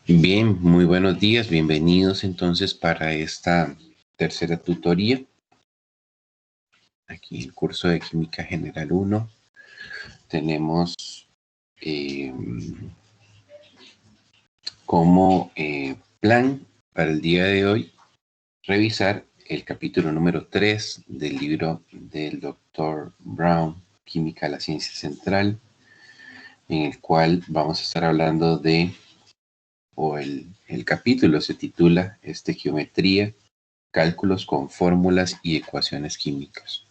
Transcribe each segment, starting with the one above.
Bien, muy buenos días, bienvenidos entonces para esta tercera tutoría. Aquí el curso de Química General 1. Tenemos como plan para el día de hoy revisar el capítulo número 3 del libro del Dr. Brown, Química, la ciencia central, en el cual vamos a estar hablando de, el capítulo se titula Geometría, cálculos con fórmulas y ecuaciones químicas.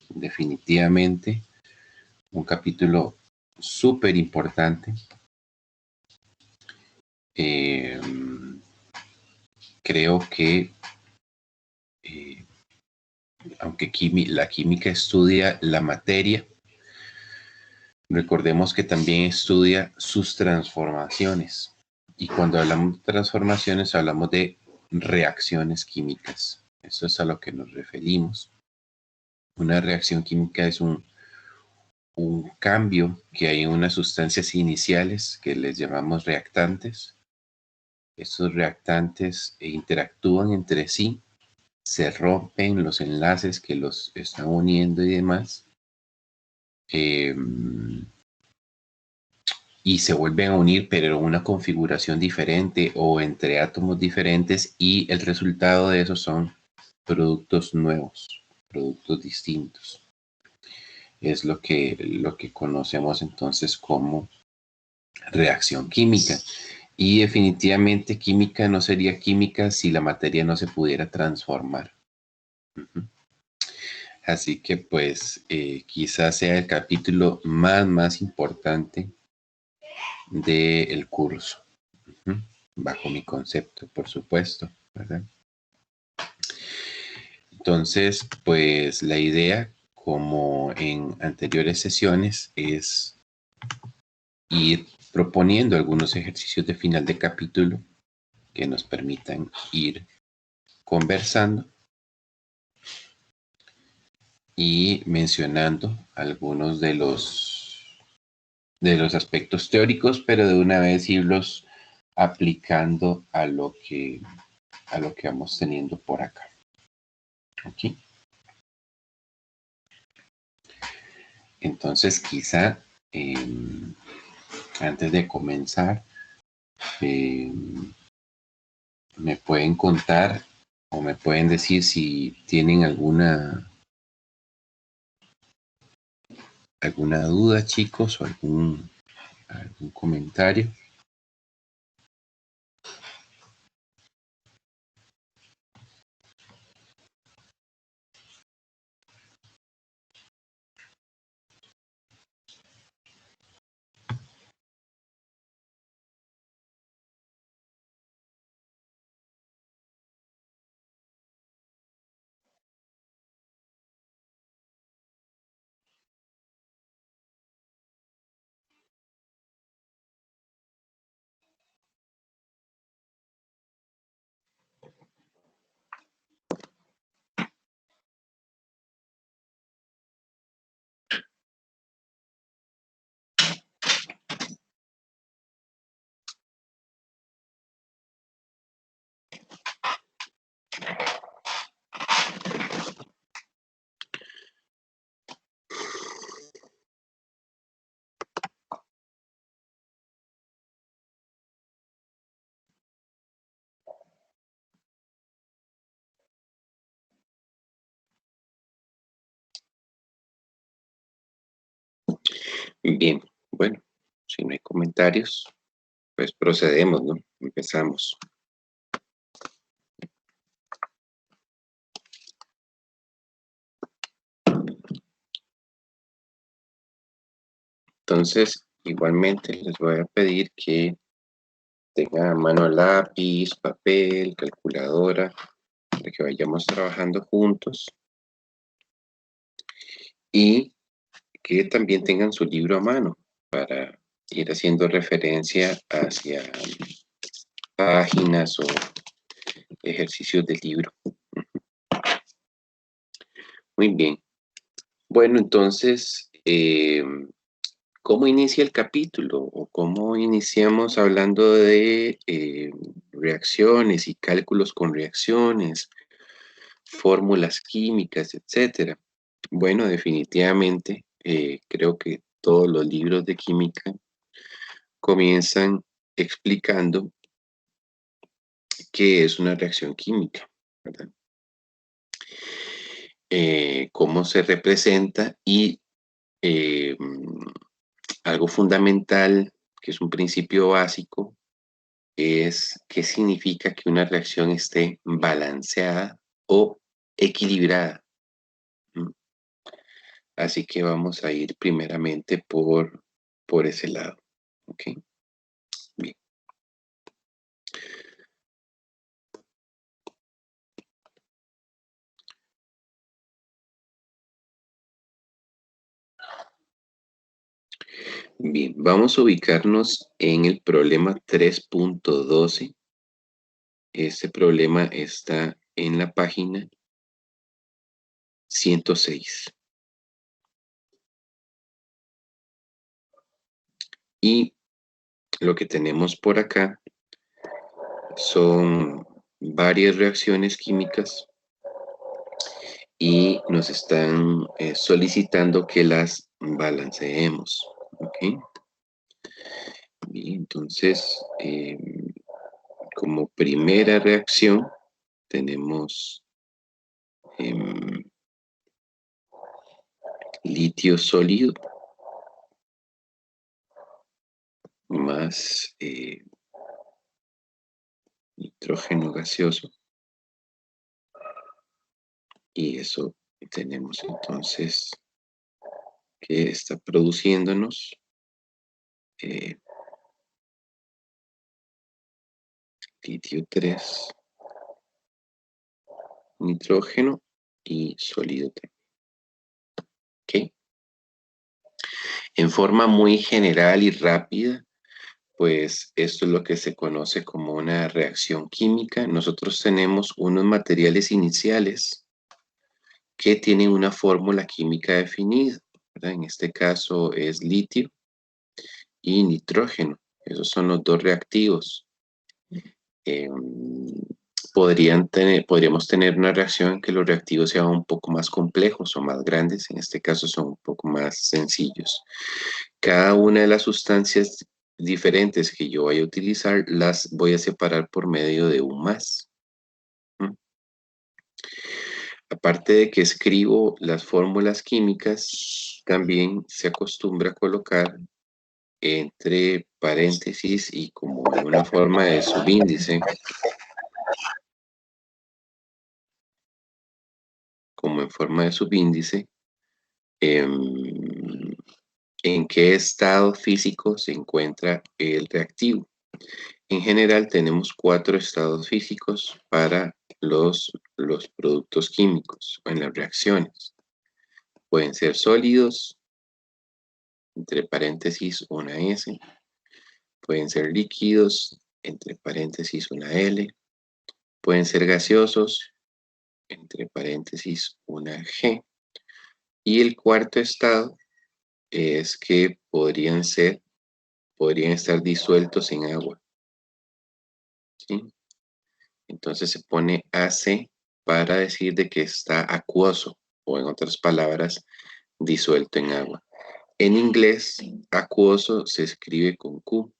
Definitivamente un capítulo súper importante. Creo que aunque la química estudia la materia, recordemos que también estudia sus transformaciones. Y cuando hablamos de transformaciones, hablamos de reacciones químicas. Eso es a lo que nos referimos. Una reacción química es un cambio que hay en unas sustancias iniciales que les llamamos reactantes. Estos reactantes interactúan entre sí, se rompen los enlaces que los están uniendo y demás, y se vuelven a unir, pero en una configuración diferente o entre átomos diferentes, y el resultado de eso son productos nuevos, productos distintos. Es lo que conocemos entonces como reacción química. Y definitivamente química no sería química si la materia no se pudiera transformar. Así que pues quizás sea el capítulo más importante del curso. Bajo mi concepto, por supuesto, ¿verdad? Entonces, pues la idea, como en anteriores sesiones, es ir proponiendo algunos ejercicios de final de capítulo que nos permitan ir conversando y mencionando algunos de los aspectos teóricos, pero de una vez irlos aplicando a lo que vamos teniendo por acá. ¿Ok? Entonces, quizá antes de comenzar, me pueden contar o me pueden decir si tienen alguna duda, chicos, o algún comentario. Bien, bueno, si no hay comentarios, pues procedemos, ¿no? Empezamos. Entonces, igualmente les voy a pedir que tengan a mano lápiz, papel, calculadora, para que vayamos trabajando juntos. Y que también tengan su libro a mano para ir haciendo referencia hacia páginas o ejercicios del libro. Muy bien. Bueno, entonces, ¿cómo inicia el capítulo? ¿O cómo iniciamos hablando de reacciones y cálculos con reacciones, fórmulas químicas, etcétera? Bueno, definitivamente, creo que todos los libros de química comienzan explicando qué es una reacción química, ¿verdad? Cómo se representa y algo fundamental, que es un principio básico, es qué significa que una reacción esté balanceada o equilibrada. ¿M? Así que vamos a ir primeramente por ese lado. ¿Ok? Bien. Bien, vamos a ubicarnos en el problema 3.12. Este problema está en la página 106. Y lo que tenemos por acá son varias reacciones químicas y nos están solicitando que las balanceemos. ¿Ok? Bien, entonces, como primera reacción, tenemos em, litio sólido más nitrógeno gaseoso. Y eso tenemos entonces que está produciéndonos eh, litio 3, nitrógeno y sólido 3. ¿Ok? En forma muy general y rápida, pues esto es lo que se conoce como una reacción química. Nosotros tenemos unos materiales iniciales que tienen una fórmula química definida, ¿verdad? En este caso es litio y nitrógeno. Esos son los dos reactivos. Eh, podríamos tener una reacción en que los reactivos sean un poco más complejos o más grandes. En este caso son un poco más sencillos. Cada una de las sustancias diferentes que yo vaya a utilizar las voy a separar por medio de un más. ¿Mm? Aparte de que escribo las fórmulas químicas, también se acostumbra a colocar entre paréntesis y como una forma de subíndice, como en forma de subíndice, em, en qué estado físico se encuentra el reactivo. En general tenemos 4 estados físicos para los productos químicos en las reacciones. Pueden ser sólidos, entre paréntesis una S. Pueden ser líquidos, entre paréntesis una L. Pueden ser gaseosos, entre paréntesis una G. Y el cuarto estado es que podrían estar disueltos en agua. ¿Sí? Entonces se pone AC para decir de que está acuoso o en otras palabras, disuelto en agua. En inglés, acuoso se escribe con Q.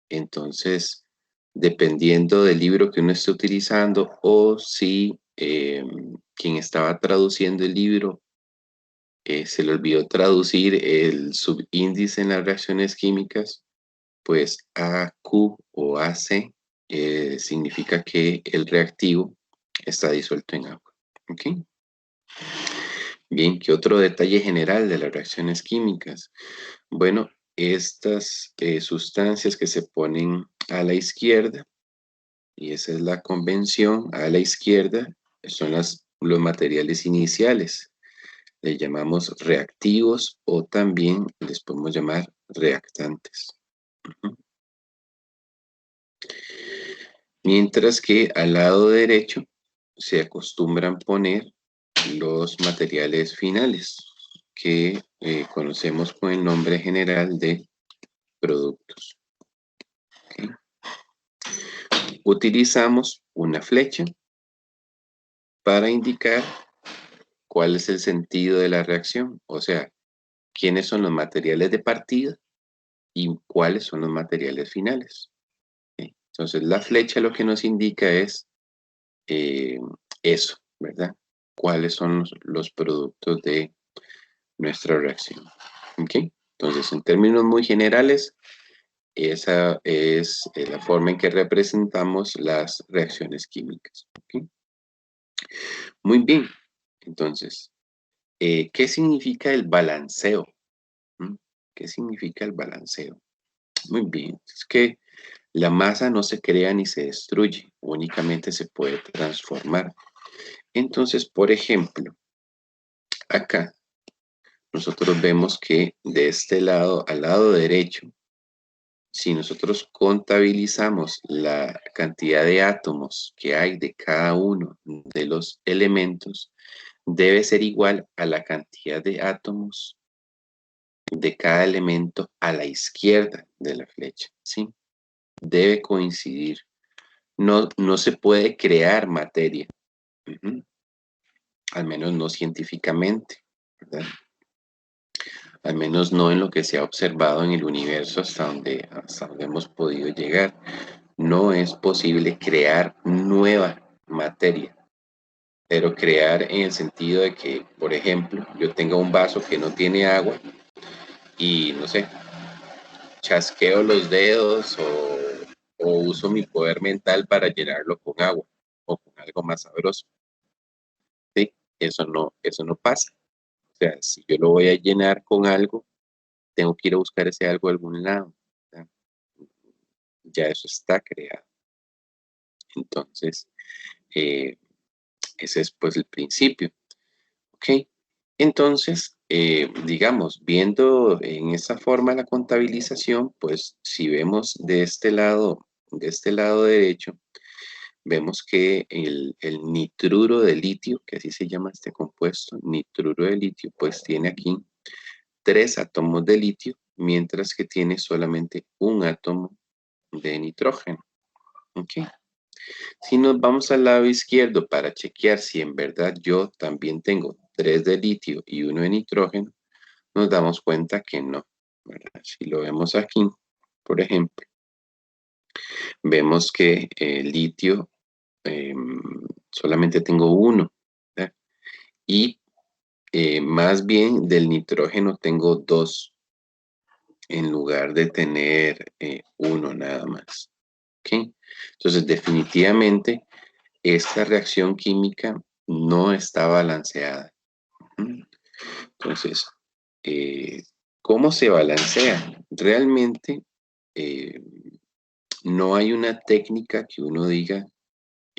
Entonces, dependiendo del libro que uno esté utilizando o si quien estaba traduciendo el libro se le olvidó traducir el subíndice en las reacciones químicas, pues AQ o AC significa que el reactivo está disuelto en agua. ¿Ok? Bien, ¿qué otro detalle general de las reacciones químicas? Bueno, estas sustancias que se ponen a la izquierda, y esa es la convención, a la izquierda son los materiales iniciales. Le llamamos reactivos o también les podemos llamar reactantes. Ujú. Mientras que al lado derecho se acostumbran poner los materiales finales que conocemos con el nombre general de productos. ¿Okay? Utilizamos una flecha para indicar cuál es el sentido de la reacción, o sea, quiénes son los materiales de partida y cuáles son los materiales finales. ¿Okay? Entonces, la flecha lo que nos indica es eso, ¿verdad? ¿Cuáles son los productos de nuestra reacción? ¿Okay? Entonces, en términos muy generales, esa es la forma en que representamos las reacciones químicas. ¿Okay? Muy bien. Entonces, ¿qué significa el balanceo? ¿Mm? ¿Qué significa el balanceo? Muy bien. Es que la masa no se crea ni se destruye, únicamente se puede transformar. Entonces, por ejemplo, acá nosotros vemos que de este lado, al lado derecho, si nosotros contabilizamos la cantidad de átomos que hay de cada uno de los elementos, debe ser igual a la cantidad de átomos de cada elemento a la izquierda de la flecha, ¿sí? Debe coincidir. No se puede crear materia, al menos no científicamente, ¿verdad? Al menos no en lo que se ha observado en el universo hasta donde hemos podido llegar. No es posible crear nueva materia, pero crear en el sentido de que, por ejemplo, yo tenga un vaso que no tiene agua y, no sé, chasqueo los dedos o uso mi poder mental para llenarlo con agua o con algo más sabroso. ¿Sí? Eso no pasa. O sea, si yo lo voy a llenar con algo, tengo que ir a buscar ese algo a algún lado. ¿Ya? Ya eso está creado. Entonces, eh, ese es pues el principio. ¿Ok? Entonces, digamos, viendo en esa forma la contabilización, pues si vemos de este lado derecho, vemos que el nitruro de litio, que así se llama este compuesto, nitruro de litio, pues tiene aquí 3 átomos de litio, mientras que tiene solamente un átomo de nitrógeno. ¿Ok? Si nos vamos al lado izquierdo para chequear si en verdad yo también tengo 3 de litio y 1 de nitrógeno, nos damos cuenta que no, ¿verdad? Si lo vemos aquí, por ejemplo, vemos que el litio solamente tengo 1, ¿verdad? Y más bien del nitrógeno tengo 2 en lugar de tener 1 nada más. ¿Ok? Entonces, definitivamente, esta reacción química no está balanceada. Entonces, eh, ¿cómo se balancea? Realmente eh, no hay una técnica que uno diga,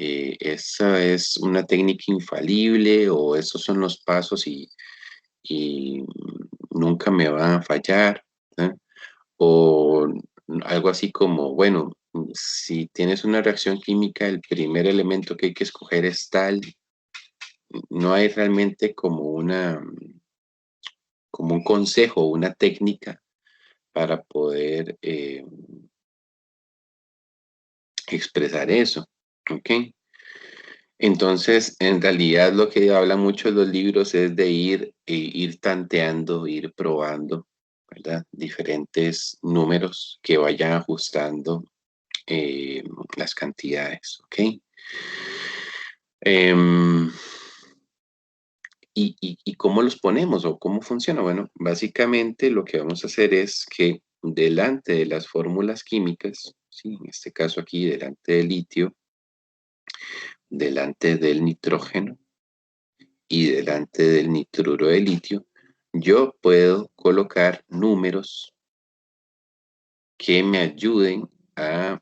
esa es una técnica infalible o esos son los pasos y nunca me van a fallar, ¿eh? O algo así como, bueno, si tienes una reacción química, el primer elemento que hay que escoger es tal. No hay realmente como un consejo, una técnica para poder expresar eso, ¿ok? Entonces, en realidad lo que hablan mucho los libros es de ir tanteando, ir probando, ¿verdad? Diferentes números que vayan ajustando las cantidades, ¿ok? Em, ¿Y cómo los ponemos o cómo funciona? Bueno, básicamente lo que vamos a hacer es que delante de las fórmulas químicas, ¿sí? En este caso aquí, delante del litio, delante del nitrógeno y delante del nitruro de litio, yo puedo colocar números que me ayuden a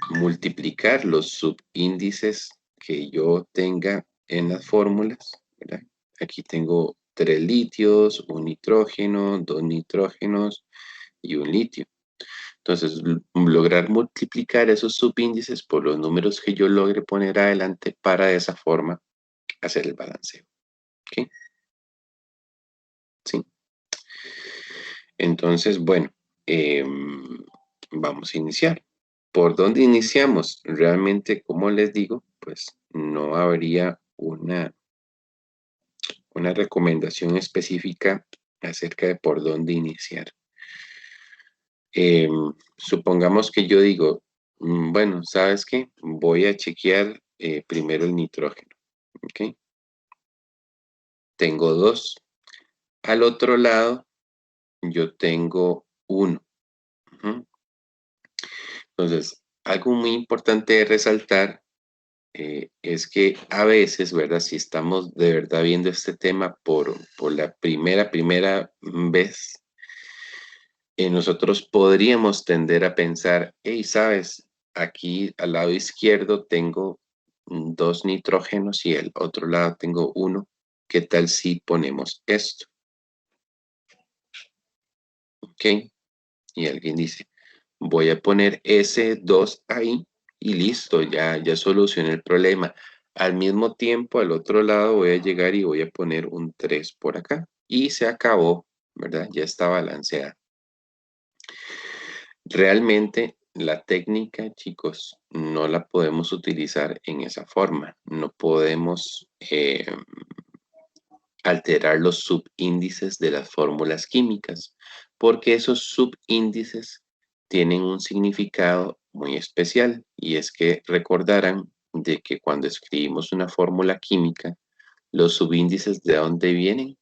multiplicar los subíndices que yo tenga en las fórmulas, ¿verdad? Aquí tengo 3 litios, un nitrógeno, 2 nitrógenos y un litio. Entonces, lograr multiplicar esos subíndices por los números que yo logre poner adelante para de esa forma hacer el balanceo. ¿Ok? Sí. Entonces, bueno, vamos a iniciar. ¿Por dónde iniciamos? Realmente, como les digo, pues no habría una recomendación específica acerca de por dónde iniciar. Supongamos que yo digo, bueno, ¿sabes qué? Voy a chequear primero el nitrógeno, ¿ok? Tengo 2. Al otro lado, yo tengo 1. Entonces, algo muy importante de resaltar es que a veces, ¿verdad? Si estamos de verdad viendo este tema por la primera vez, nosotros podríamos tender a pensar, hey, ¿sabes? Aquí al lado izquierdo tengo 2 nitrógenos y el otro lado tengo 1. ¿Qué tal si ponemos esto? ¿Ok? Y alguien dice, voy a poner ese 2 ahí y listo, ya solucioné el problema. Al mismo tiempo, al otro lado voy a llegar y voy a poner un 3 por acá. Y se acabó, ¿verdad? Ya está balanceada. Realmente la técnica, chicos, no la podemos utilizar en esa forma. No podemos alterar los subíndices de las fórmulas químicas, porque esos subíndices tienen un significado muy especial y es que recordarán de que cuando escribimos una fórmula química, los subíndices de dónde vienen,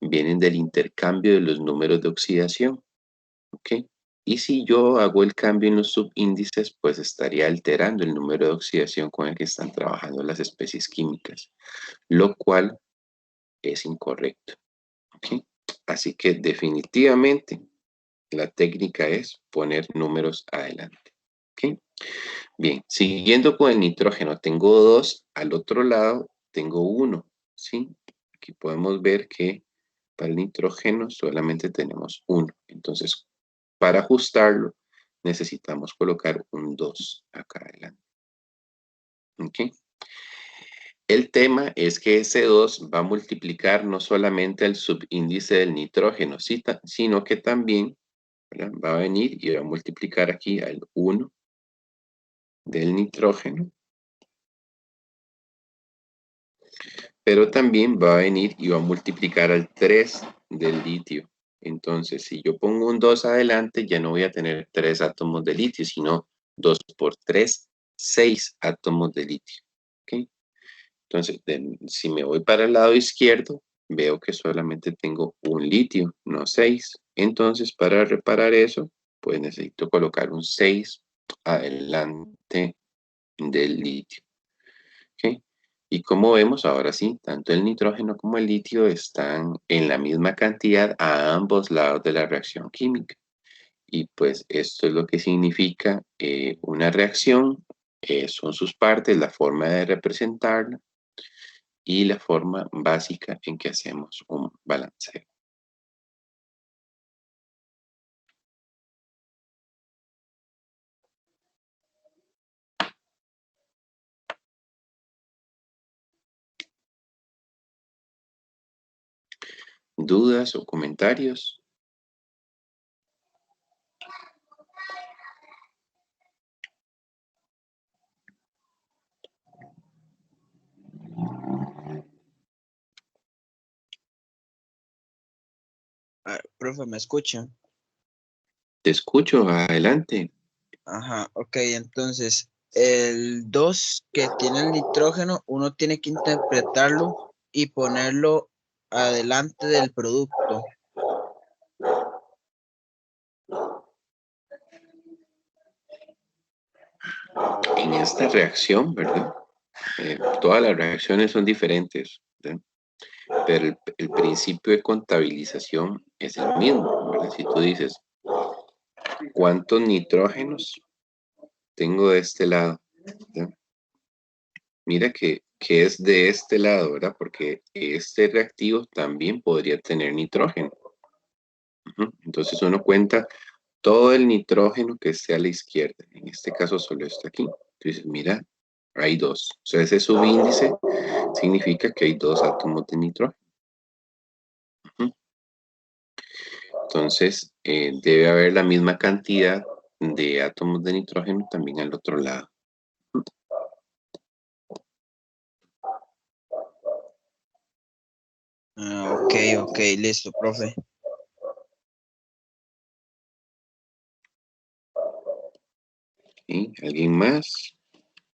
vienen del intercambio de los números de oxidación, ¿ok? Y si yo hago el cambio en los subíndices, pues estaría alterando el número de oxidación con el que están trabajando las especies químicas, lo cual es incorrecto. ¿Ok? Así que definitivamente la técnica es poner números adelante. ¿Ok? Bien, siguiendo con el nitrógeno, tengo 2, al otro lado tengo 1. ¿Sí? Aquí podemos ver que para el nitrógeno solamente tenemos 1. Entonces, para ajustarlo, necesitamos colocar un 2 acá adelante. ¿Ok? El tema es que ese 2 va a multiplicar no solamente el subíndice del nitrógeno, sino que también, ¿verdad? Va a venir y va a multiplicar aquí al 1 del nitrógeno, pero también va a venir y va a multiplicar al 3 del litio. Entonces, si yo pongo un 2 adelante, ya no voy a tener 3 átomos de litio, sino 2 por 3, 6 átomos de litio. ¿Ok? Entonces, si me voy para el lado izquierdo, veo que solamente tengo un litio, no 6. Entonces, para reparar eso, pues necesito colocar un 6 adelante del litio. ¿Ok? Y como vemos, ahora sí, tanto el nitrógeno como el litio están en la misma cantidad a ambos lados de la reacción química. Y pues esto es lo que significa una reacción, son sus partes, la forma de representarla y la forma básica en que hacemos un balanceo. ¿Dudas o comentarios? Ah, profe, ¿me escucha? Te escucho, adelante. Ajá, ok, entonces el 2 que tiene el nitrógeno, uno tiene que interpretarlo y ponerlo adelante del producto. En esta reacción, ¿verdad? Todas las reacciones son diferentes, ¿verdad? Pero el principio de contabilización es el mismo, ¿verdad? Si tú dices, ¿cuántos nitrógenos tengo de este lado? ¿Verdad? Mira que es de este lado, ¿verdad? Porque este reactivo también podría tener nitrógeno. Entonces uno cuenta todo el nitrógeno que esté a la izquierda. En este caso solo está aquí. Entonces, mira, Hay dos. O sea, ese subíndice significa que hay dos átomos de nitrógeno. Entonces, debe haber la misma cantidad de átomos de nitrógeno también al otro lado. Ok, listo, profe. ¿Sí? ¿Alguien más?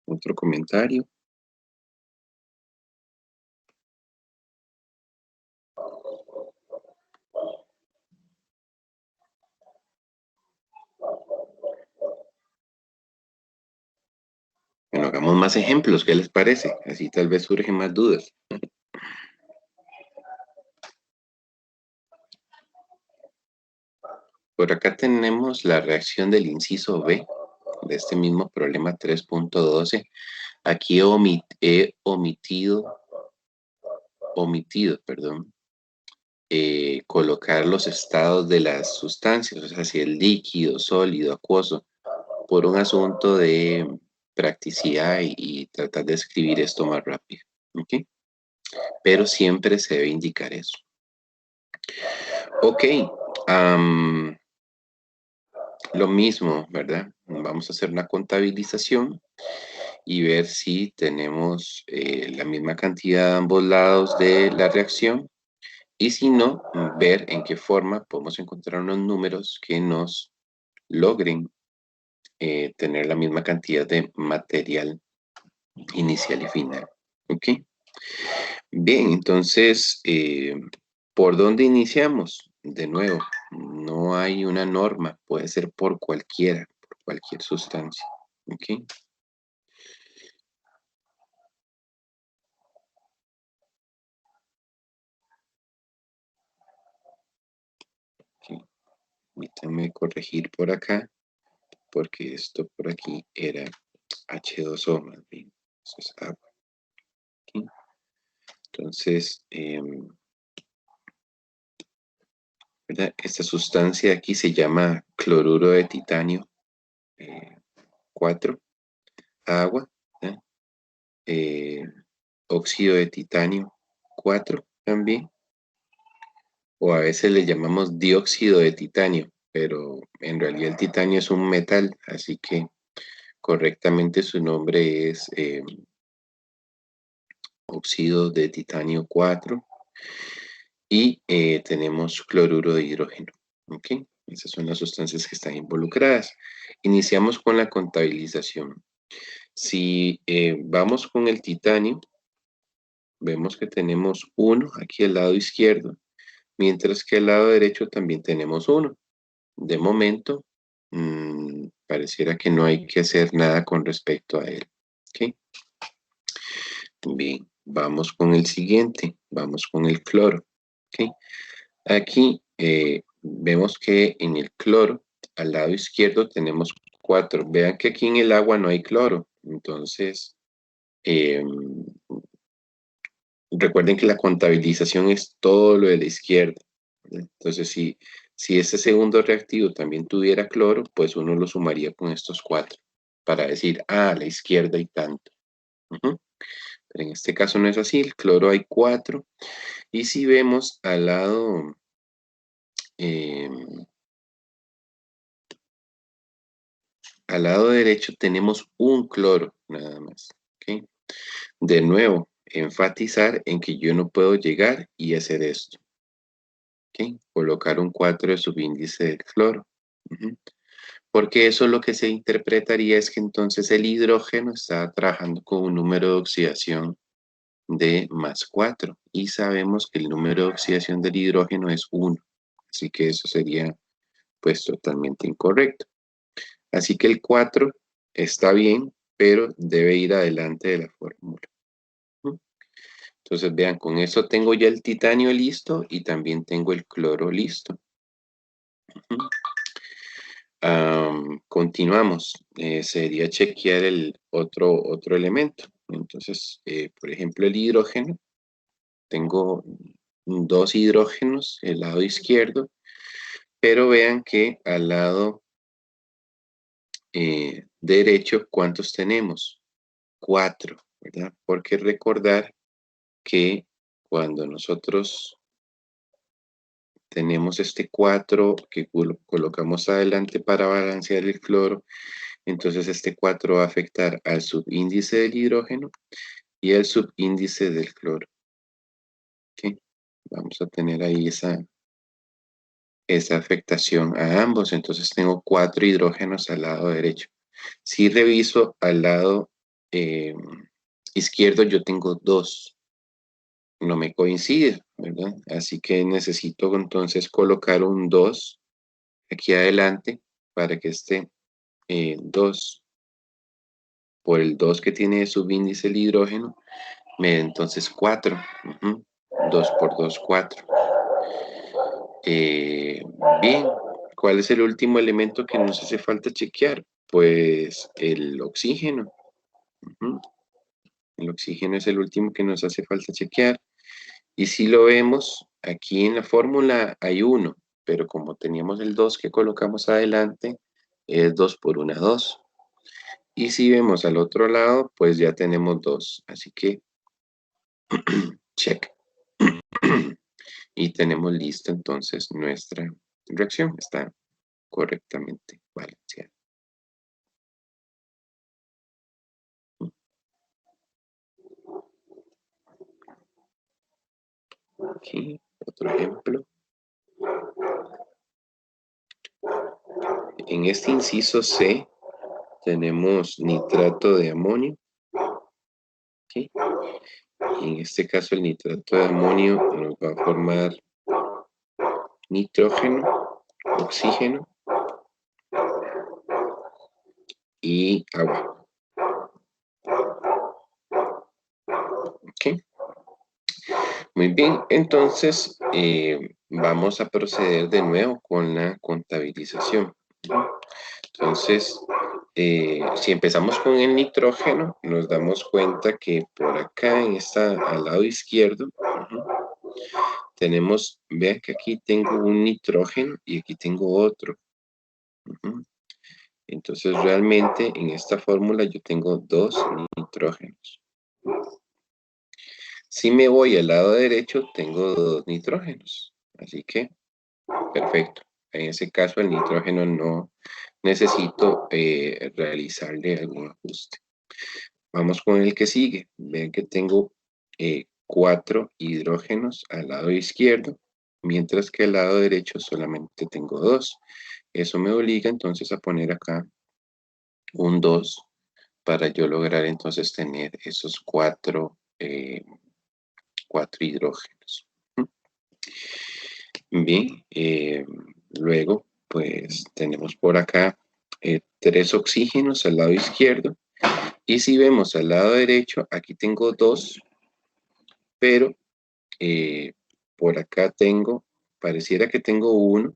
¿Otro comentario? Bueno, hagamos más ejemplos, ¿qué les parece? Así tal vez surgen más dudas. Por acá tenemos la reacción del inciso B de este mismo problema 3.12. Aquí he omitido, colocar los estados de las sustancias, o sea, si es líquido, sólido, acuoso, por un asunto de practicidad y tratar de escribir esto más rápido. ¿Ok? Pero siempre se debe indicar eso. Ok. Lo mismo, ¿verdad? Vamos a hacer una contabilización y ver si tenemos la misma cantidad de ambos lados de la reacción. Y si no, ver en qué forma podemos encontrar unos números que nos logren tener la misma cantidad de material inicial y final. ¿Ok? Bien, entonces, ¿por dónde iniciamos? De nuevo, no hay una norma, puede ser por cualquier sustancia. ¿Ok? Ok. Permítanme corregir por acá, porque esto por aquí era H2O más bien. Eso es agua. ¿Ok? Entonces, ¿verdad? Esta sustancia aquí se llama cloruro de titanio 4, agua. ¿Eh? Eh, óxido de titanio 4 también, o a veces le llamamos dióxido de titanio, pero en realidad el titanio es un metal, así que correctamente su nombre es óxido de titanio 4 y tenemos cloruro de hidrógeno. ¿Ok? Esas son las sustancias que están involucradas. Iniciamos con la contabilización. Si vamos con el titanio, vemos que tenemos 1 aquí al lado izquierdo, mientras que al lado derecho también tenemos 1. De momento, pareciera que no hay que hacer nada con respecto a él. ¿Ok? Bien, vamos con el siguiente, vamos con el cloro. ¿Ok? Aquí vemos que en el cloro, al lado izquierdo tenemos 4. Vean que aquí en el agua no hay cloro, entonces recuerden que la contabilización es todo lo de la izquierda. Entonces, si ese segundo reactivo también tuviera cloro, pues uno lo sumaría con estos 4 para decir, a la izquierda hay tanto. Pero en este caso no es así, el cloro hay 4. Y si vemos eh, al lado derecho tenemos un cloro, nada más. ¿Okay? De nuevo, enfatizar en que yo no puedo llegar y hacer esto. ¿Okay? Colocar un 4 de subíndice del cloro. Porque eso lo que se interpretaría es que entonces el hidrógeno está trabajando con un número de oxidación de más 4. Y sabemos que el número de oxidación del hidrógeno es 1. Así que eso sería pues totalmente incorrecto. Así que el 4 está bien, pero debe ir adelante de la fórmula. Entonces vean, con eso tengo ya el titanio listo y también tengo el cloro listo. Continuamos. Sería chequear el otro elemento. Entonces, por ejemplo, el hidrógeno. Tengo 2 hidrógenos, el lado izquierdo, pero vean que al lado derecho, ¿cuántos tenemos? 4, ¿verdad? Porque recordar que cuando nosotros tenemos este 4 que colocamos adelante para balancear el cloro, entonces este 4 va a afectar al subíndice del hidrógeno y al subíndice del cloro. ¿Okay? Vamos a tener ahí esa afectación a ambos. Entonces tengo 4 hidrógenos al lado derecho. Si reviso al lado izquierdo, yo tengo 2. No me coincide, ¿verdad? Así que necesito entonces colocar un 2 aquí adelante para que esté 2 por el 2 que tiene de subíndice el hidrógeno, me da entonces 4. 2 por 2, 4. Bien, ¿cuál es el último elemento que nos hace falta chequear? Pues el oxígeno. El oxígeno es el último que nos hace falta chequear. Y si lo vemos, aquí en la fórmula hay 1, pero como teníamos el 2 que colocamos adelante, es 2 por 1, 2. Y si vemos al otro lado, pues ya tenemos 2. Así que, check. Y tenemos listo entonces nuestra reacción. Está correctamente balanceada. Aquí, otro ejemplo. En este inciso C tenemos nitrato de amonio. ¿Okay? Y en este caso el nitrato de amonio nos va a formar nitrógeno, oxígeno y agua. ¿Okay? Muy bien, entonces vamos a proceder de nuevo con la contabilización. Entonces, si empezamos con el nitrógeno, nos damos cuenta que por acá, al lado izquierdo, tenemos, vean que aquí tengo un nitrógeno y aquí tengo otro. Entonces, realmente en esta fórmula yo tengo 2 nitrógenos. Si me voy al lado derecho, tengo 2 nitrógenos. Así que, perfecto. En ese caso, el nitrógeno no necesito realizarle algún ajuste. Vamos con el que sigue. Ven que tengo 4 hidrógenos al lado izquierdo, mientras que al lado derecho solamente tengo 2. Eso me obliga entonces a poner acá un 2 para yo lograr entonces tener esos 4 hidrógenos. Bien, luego pues tenemos por acá 3 oxígenos al lado izquierdo. Y si vemos al lado derecho, aquí tengo 2, pero por acá pareciera que tengo 1,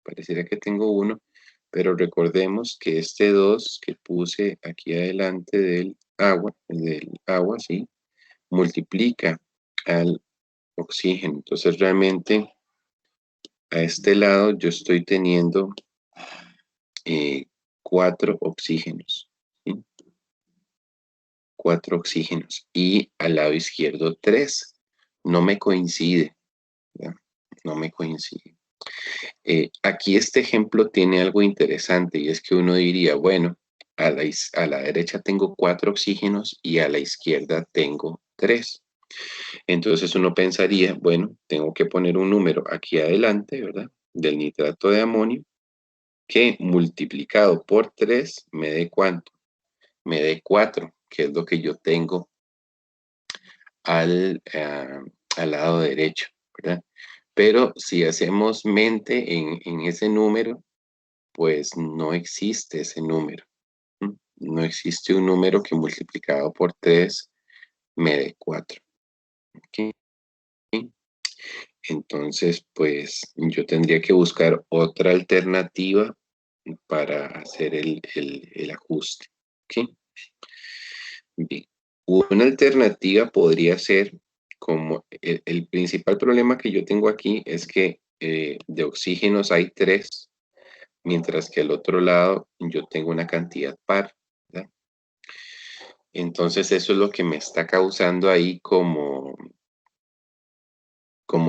pareciera que tengo 1, pero recordemos que este 2 que puse aquí adelante del agua, ¿sí? Multiplica al oxígeno. Entonces realmente a este lado yo estoy teniendo 4 oxígenos. ¿Sí? 4 oxígenos. Y al lado izquierdo 3. No me coincide. ¿Ya? No me coincide. Aquí este ejemplo tiene algo interesante y es que uno diría, bueno, a la derecha tengo 4 oxígenos y a la izquierda tengo 3. Entonces uno pensaría, bueno, tengo que poner un número aquí adelante, ¿verdad? Del nitrato de amonio, que multiplicado por 3 me dé ¿cuánto? Me dé 4, que es lo que yo tengo al lado derecho, ¿verdad? Pero si hacemos mente en ese número, pues no existe ese número. No existe un número que multiplicado por 3 me dé 4. ¿Okay? Entonces, pues yo tendría que buscar otra alternativa para hacer el ajuste. ¿Okay? Bien. Una alternativa podría ser, como el principal problema que yo tengo aquí es que de oxígenos hay 3, mientras que al otro lado yo tengo una cantidad par, ¿verdad? Entonces eso es lo que me está causando ahí como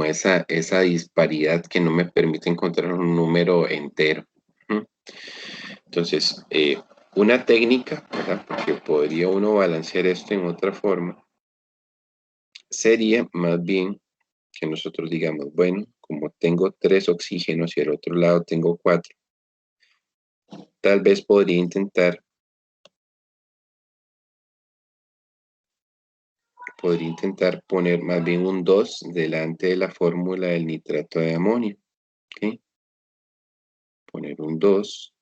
esa disparidad que no me permite encontrar un número entero. ¿Mm? Entonces, una técnica, ¿verdad? Porque podría uno balancear esto en otra forma, sería más bien que nosotros digamos, bueno, como tengo 3 oxígenos y al otro lado tengo 4, tal vez podría intentar poner más bien un 2 delante de la fórmula del nitrato de amonio. ¿Ok? Poner un 2.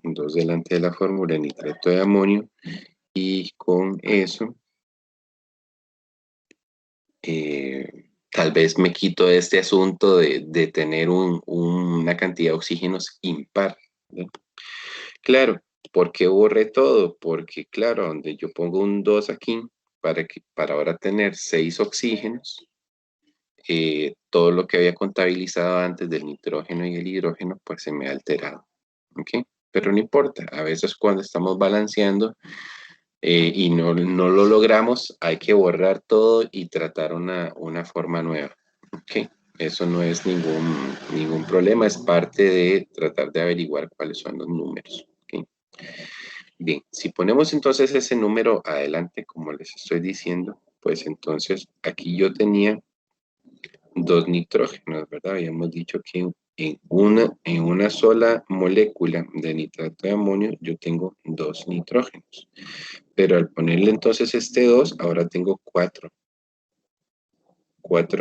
Un 2 delante de la fórmula de nitrato de amonio. Y con eso, tal vez me quito de este asunto de tener una cantidad de oxígenos impar. ¿Sí? Claro, ¿por qué borré todo? Porque, claro, donde yo pongo un 2 aquí, para ahora tener 6 oxígenos, todo lo que había contabilizado antes del nitrógeno y el hidrógeno, pues se me ha alterado. ¿Ok? Pero no importa, a veces cuando estamos balanceando y no lo logramos, hay que borrar todo y tratar una forma nueva. ¿Ok? Eso no es ningún problema, es parte de tratar de averiguar cuáles son los números. ¿Ok? Bien, si ponemos entonces ese número adelante, como les estoy diciendo, pues entonces aquí yo tenía 2 nitrógenos, ¿verdad? Habíamos dicho que en una sola molécula de nitrato de amonio yo tengo 2 nitrógenos. Pero al ponerle entonces este 2, ahora tengo 4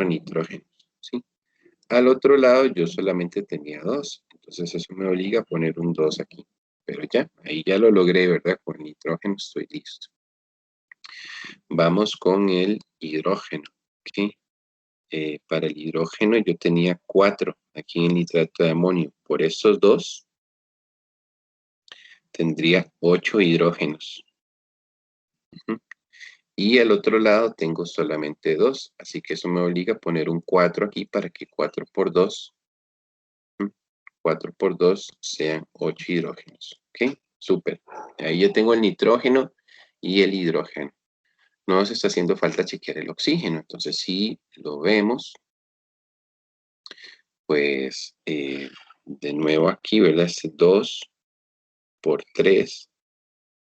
nitrógenos, ¿sí? Al otro lado yo solamente tenía 2, entonces eso me obliga a poner un 2 aquí. Pero ya, ahí ya lo logré, ¿verdad? Con nitrógeno estoy listo. Vamos con el hidrógeno, ¿ok? Para el hidrógeno yo tenía 4 aquí en el nitrato de amonio. Por estos 2 tendría 8 hidrógenos. Uh-huh. Y al otro lado tengo solamente 2, así que eso me obliga a poner un 4 aquí para que 4 por 2, 4 por 2 sean 8 hidrógenos. ¿Ok? Súper. Ahí ya tengo el nitrógeno y el hidrógeno. No nos está haciendo falta chequear el oxígeno, entonces si lo vemos, pues de nuevo aquí, ¿verdad? Este 2 por 3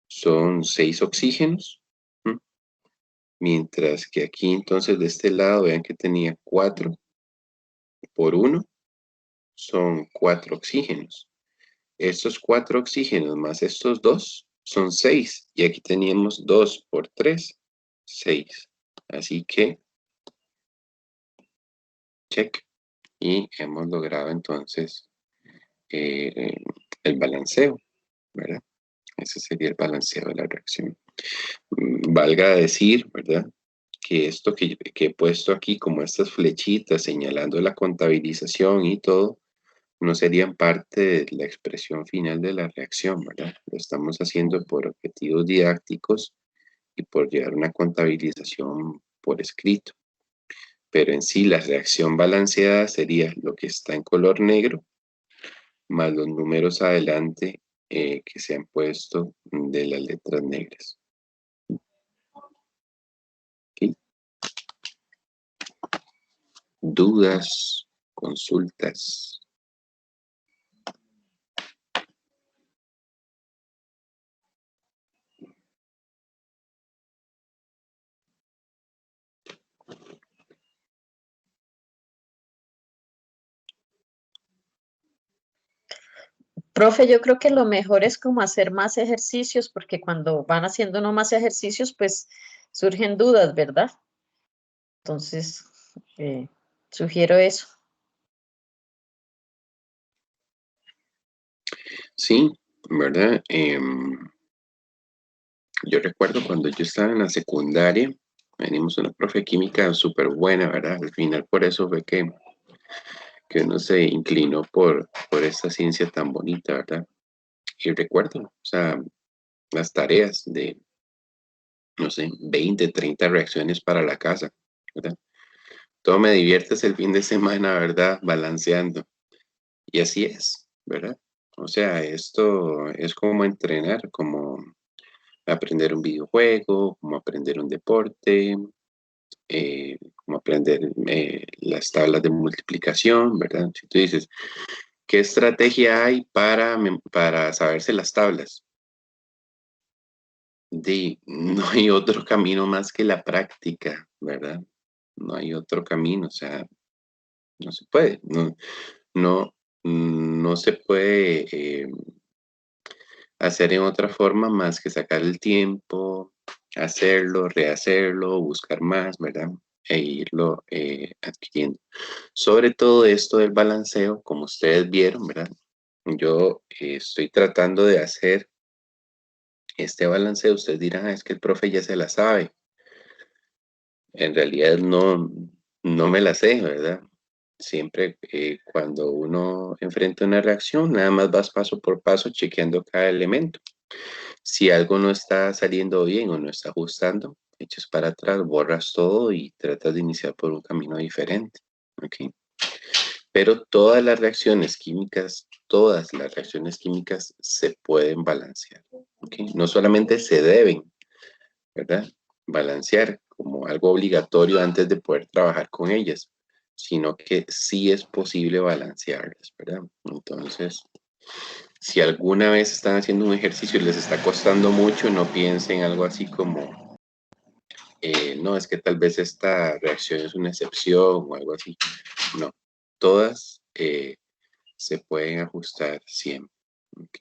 son 6 oxígenos. ¿Mm? Mientras que aquí entonces de este lado, vean que tenía 4 por 1, son 4 oxígenos. Estos 4 oxígenos más estos 2 son 6. Y aquí teníamos 2 por 3, 6. Así que, check. Y hemos logrado entonces eh, el balanceo, ¿verdad? Ese sería el balanceo de la reacción. Valga decir, ¿verdad? Que esto que he puesto aquí, como estas flechitas señalando la contabilización y todo, no serían parte de la expresión final de la reacción, ¿verdad? Lo estamos haciendo por objetivos didácticos y por llevar una contabilización por escrito. Pero en sí, la reacción balanceada sería lo que está en color negro, más los números adelante que se han puesto de las letras negras. ¿Okay? ¿Dudas? ¿Consultas? Profe, yo creo que lo mejor es como hacer más ejercicios, porque cuando van haciendo no más ejercicios, pues surgen dudas, ¿verdad? Entonces, sugiero eso. Sí, ¿verdad? Yo recuerdo cuando yo estaba en la secundaria, venimos una profe de química súper buena, ¿verdad? Al final por eso fue que uno se inclinó por esta ciencia tan bonita, ¿verdad? Y recuerdo, o sea, las tareas de, no sé, 20, 30 reacciones para la casa, ¿verdad? Todo me diviertes el fin de semana, ¿verdad? Balanceando. Y así es, ¿verdad? O sea, esto es como entrenar, como aprender un videojuego, como aprender un deporte, como aprender las tablas de multiplicación, ¿verdad? Si tú dices, ¿qué estrategia hay para saberse las tablas? No hay otro camino más que la práctica, ¿verdad? No hay otro camino, o sea, no se puede, no, no se puede hacer en otra forma más que sacar el tiempo, hacerlo, rehacerlo, buscar más, ¿verdad? E irlo adquiriendo. Sobre todo esto del balanceo, como ustedes vieron, ¿verdad? Yo estoy tratando de hacer este balanceo. Ustedes dirán, "Ah, es que el profe ya se la sabe". En realidad no me la sé, ¿verdad? Siempre cuando uno enfrenta una reacción, nada más vas paso por paso chequeando cada elemento. Si algo no está saliendo bien o no está ajustando, echas para atrás, borras todo y tratas de iniciar por un camino diferente. ¿Ok? Pero todas las reacciones químicas se pueden balancear. ¿Ok? No solamente se deben, ¿verdad? Balancear como algo obligatorio antes de poder trabajar con ellas, sino que sí es posible balancearlas, ¿verdad? Entonces, si alguna vez están haciendo un ejercicio y les está costando mucho, no piensen algo así como, no, es que tal vez esta reacción es una excepción o algo así. No, todas se pueden ajustar siempre. ¿Ok?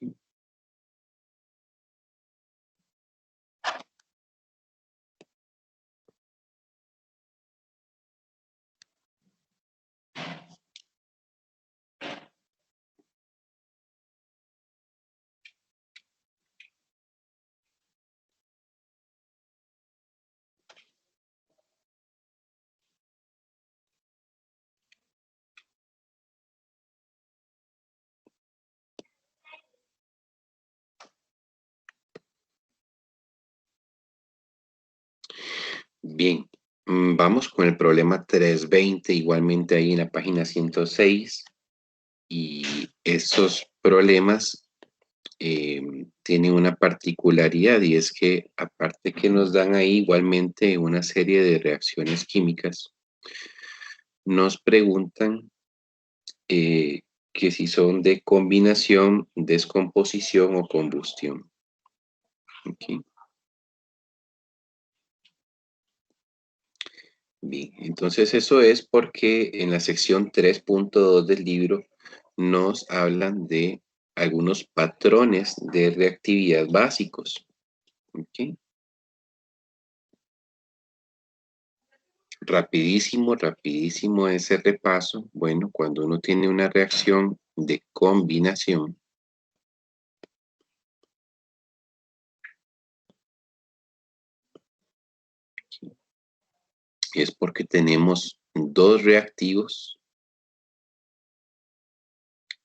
Bien, vamos con el problema 320, igualmente ahí en la página 106. Y esos problemas tienen una particularidad, y es que aparte que nos dan ahí igualmente una serie de reacciones químicas, nos preguntan que si son de combinación, descomposición o combustión. ¿Ok? Bien, entonces eso es porque en la sección 3.2 del libro nos hablan de algunos patrones de reactividad básicos. ¿Ok? Rapidísimo ese repaso. Bueno, cuando uno tiene una reacción de combinación, es porque tenemos dos reactivos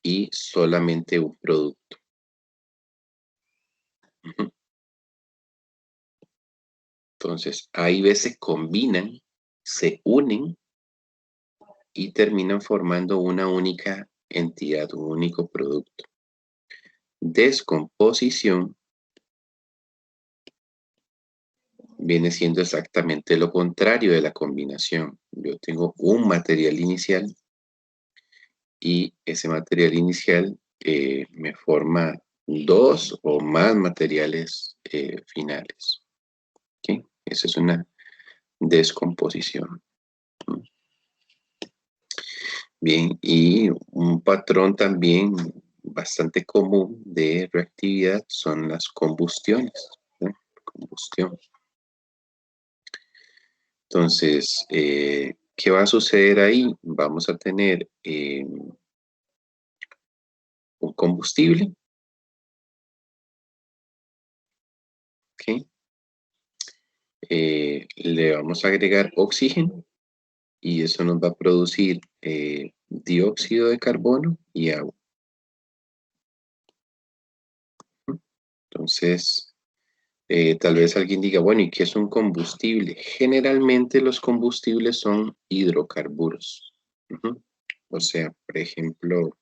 y solamente un producto. Ujú. Entonces, ahí veces se combinan, se unen y terminan formando una única entidad, un único producto. Descomposición viene siendo exactamente lo contrario de la combinación. Yo tengo un material inicial y ese material inicial me forma dos o más materiales finales. ¿Okay? Esa es una descomposición. Bien, y un patrón también bastante común de reactividad son las combustiones. ¿No? Combustión. Entonces, ¿qué va a suceder ahí? Vamos a tener un combustible, ¿ok? Le vamos a agregar oxígeno y eso nos va a producir dióxido de carbono y agua. Entonces, tal vez alguien diga, bueno, ¿y qué es un combustible? Generalmente los combustibles son hidrocarburos. Ujú. O sea, por ejemplo,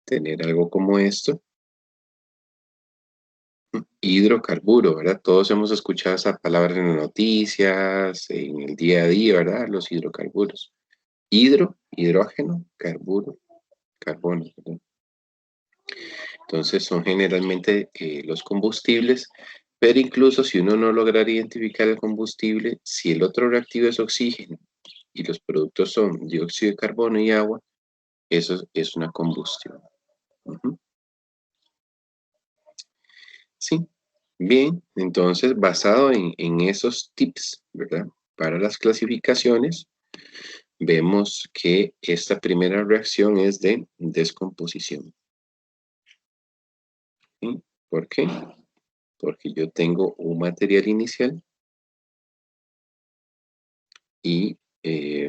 tener algo como esto. Hidrocarburo, ¿verdad? Todos hemos escuchado esa palabra en las noticias, en el día a día, ¿verdad? Los hidrocarburos. Hidrógeno, carburo, carbono, ¿verdad? Entonces son generalmente los combustibles, pero incluso si uno no logra identificar el combustible, si el otro reactivo es oxígeno y los productos son dióxido de carbono y agua, eso es una combustión. Ujú. Sí, bien, entonces basado en esos tips, ¿verdad? Para las clasificaciones, vemos que esta primera reacción es de descomposición. ¿Sí? ¿Por qué? Porque yo tengo un material inicial y, y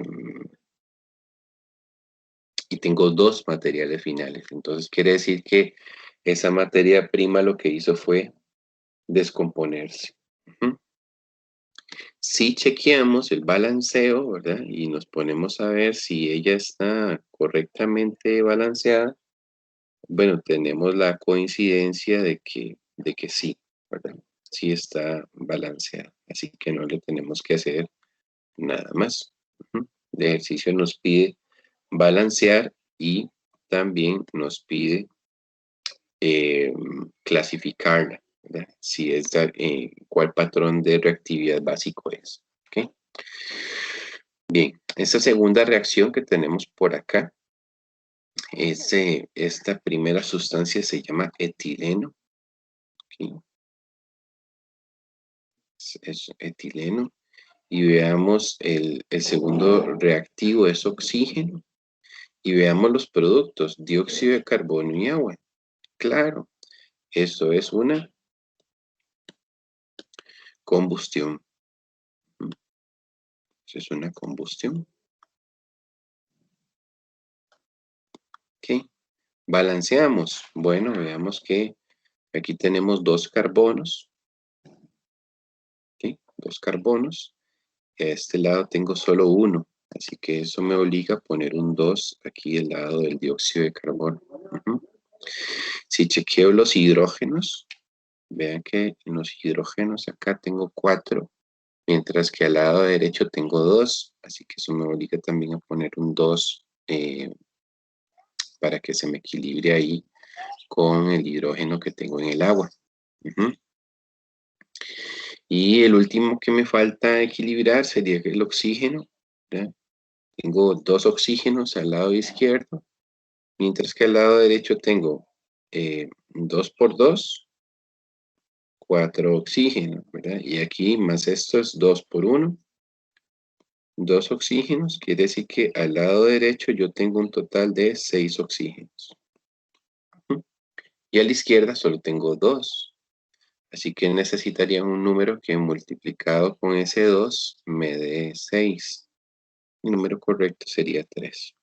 tengo dos materiales finales. Entonces quiere decir que esa materia prima lo que hizo fue descomponerse. Ujú. Si chequeamos el balanceo, ¿verdad? Y nos ponemos a ver si ella está correctamente balanceada, bueno, tenemos la coincidencia de que sí, ¿verdad? Sí está balanceada. Así que no le tenemos que hacer nada más. Ujú. El ejercicio nos pide balancear y también nos pide clasificarla, ¿verdad? Si es cuál patrón de reactividad básico es. ¿Ok? Bien, esta segunda reacción que tenemos por acá, esta primera sustancia se llama etileno. ¿Ok? Es etileno. Y veamos el segundo reactivo es oxígeno. Y veamos los productos, dióxido de carbono y agua. Claro, eso es una combustión. Eso es una combustión. ¿Ok? Balanceamos. Bueno, veamos que aquí tenemos dos carbonos. ¿Ok? Dos carbonos. Y a este lado tengo solo uno. Así que eso me obliga a poner un 2 aquí al lado del dióxido de carbono. Ujú. Si chequeo los hidrógenos, vean que en los hidrógenos acá tengo 4, mientras que al lado derecho tengo 2, así que eso me obliga también a poner un 2 para que se me equilibre ahí con el hidrógeno que tengo en el agua. Ujú. Y el último que me falta equilibrar sería el oxígeno, ¿verdad? Tengo 2 oxígenos al lado izquierdo, mientras que al lado derecho tengo 2 por 2, 4 oxígenos, ¿verdad? Y aquí más esto es 2 por 1, 2 oxígenos, quiere decir que al lado derecho yo tengo un total de 6 oxígenos. Ujú. Y a la izquierda solo tengo 2. Así que necesitaría un número que multiplicado con ese 2 me dé 6. El número correcto sería 3.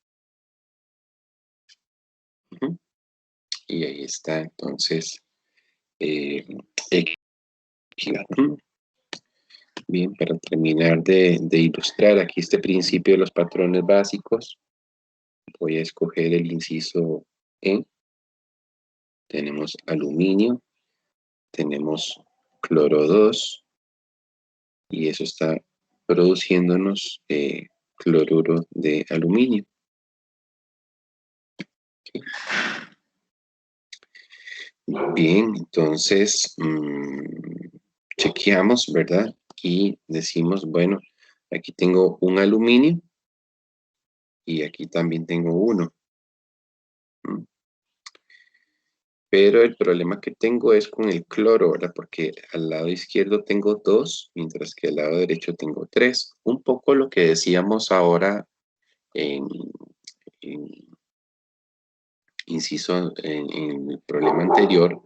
Ujú. Y ahí está, entonces, equilibrado. Bien, para terminar de ilustrar aquí este principio de los patrones básicos, voy a escoger el inciso E. Tenemos aluminio, tenemos cloro 2 y eso está produciéndonos cloruro de aluminio. Bien, entonces chequeamos, ¿verdad? Y decimos, bueno, aquí tengo un aluminio y aquí también tengo uno. ¿Mm? Pero el problema que tengo es con el cloro, ¿verdad? Porque al lado izquierdo tengo 2, mientras que al lado derecho tengo 3. Un poco lo que decíamos ahora en, en inciso, en el problema anterior,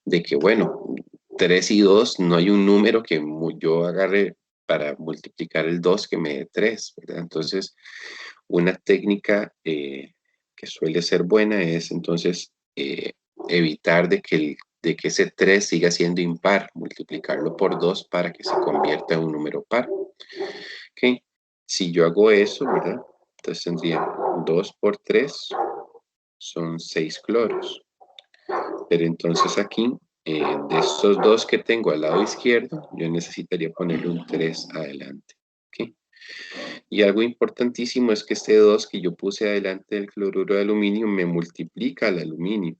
de que, bueno, 3 y 2, no hay un número que yo agarre para multiplicar el 2 que me dé 3, ¿verdad? Entonces, una técnica que suele ser buena es entonces evitar de que ese 3 siga siendo impar, multiplicarlo por 2 para que se convierta en un número par. ¿Ok? Si yo hago eso, ¿verdad? Entonces tendría 2 por 3 son 6 cloros. Pero entonces aquí, de estos 2 que tengo al lado izquierdo, yo necesitaría ponerle un 3 adelante. ¿Okay? Y algo importantísimo es que este 2 que yo puse adelante del cloruro de aluminio me multiplica el aluminio.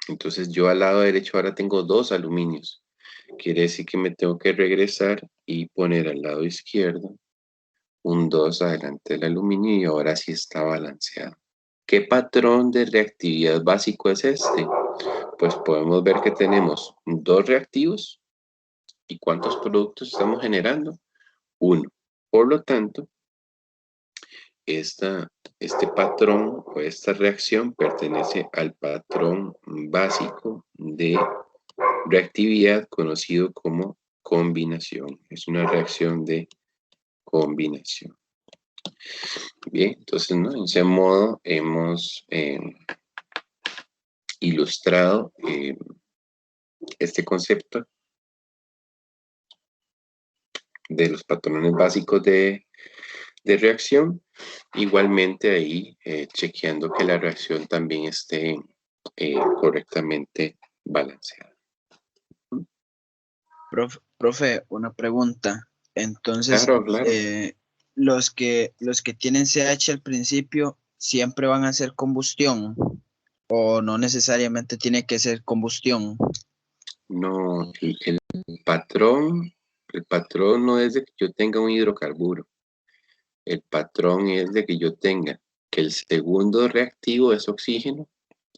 Entonces yo al lado derecho ahora tengo 2 aluminios. Quiere decir que me tengo que regresar y poner al lado izquierdo un 2 adelante del aluminio y ahora sí está balanceado. ¿Qué patrón de reactividad básico es este? Pues podemos ver que tenemos 2 reactivos y ¿cuántos productos estamos generando? 1. Por lo tanto, este patrón o esta reacción pertenece al patrón básico de reactividad conocido como combinación. Es una reacción de combinación. Bien, entonces, ¿no? En ese modo hemos ilustrado este concepto de los patrones básicos de reacción. Igualmente ahí chequeando que la reacción también esté correctamente balanceada. Profe, una pregunta. Entonces, Claro, claro. los que tienen CH al principio siempre van a ser combustión o no necesariamente tiene que ser combustión. No, el patrón no es de que yo tenga un hidrocarburo. El patrón es de que yo tenga que el segundo reactivo es oxígeno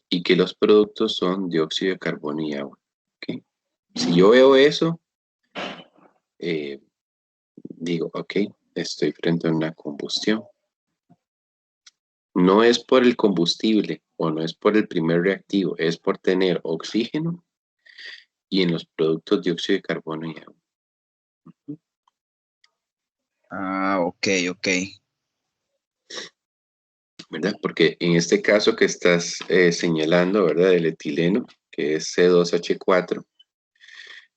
y que los productos son dióxido de carbono y agua. ¿Okay? Si yo veo eso, digo, ok, estoy frente a una combustión. No es por el combustible o no es por el primer reactivo, es por tener oxígeno y en los productos dióxido de carbono y agua. Ah, ok. ¿Verdad? Porque en este caso que estás señalando, ¿verdad? El etileno, que es C2H4,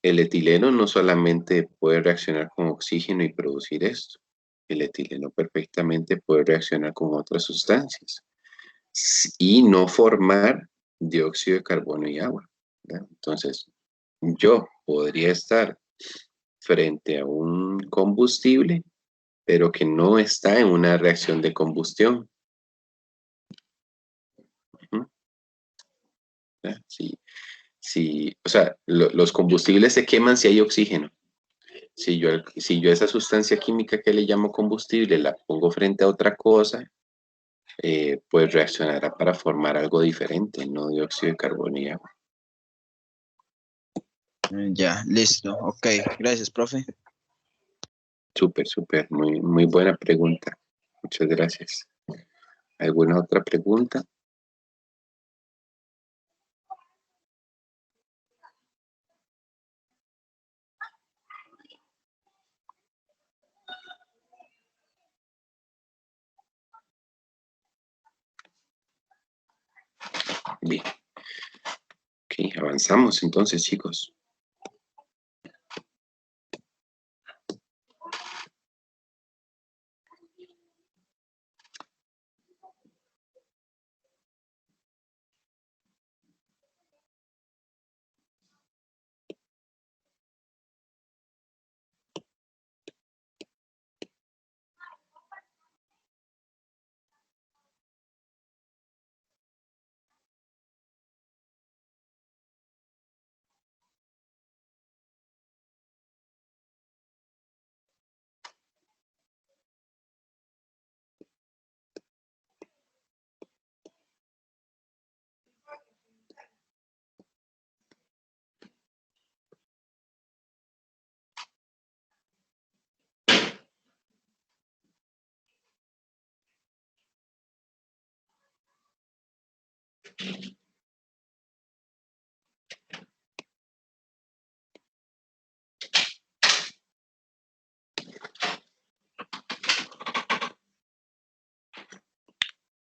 el etileno no solamente puede reaccionar con oxígeno y producir esto. El etileno perfectamente puede reaccionar con otras sustancias y no formar dióxido de carbono y agua, ¿verdad? Entonces, yo podría estar frente a un combustible, pero que no está en una reacción de combustión. O sea, los combustibles se queman si hay oxígeno. Si yo esa sustancia química que le llamo combustible la pongo frente a otra cosa, pues reaccionará para formar algo diferente, no dióxido de carbono y agua. Ya, listo. Ok, gracias, profe. Súper, muy, muy buena pregunta. Muchas gracias. ¿Alguna otra pregunta? Bien. Ok, avanzamos entonces, chicos.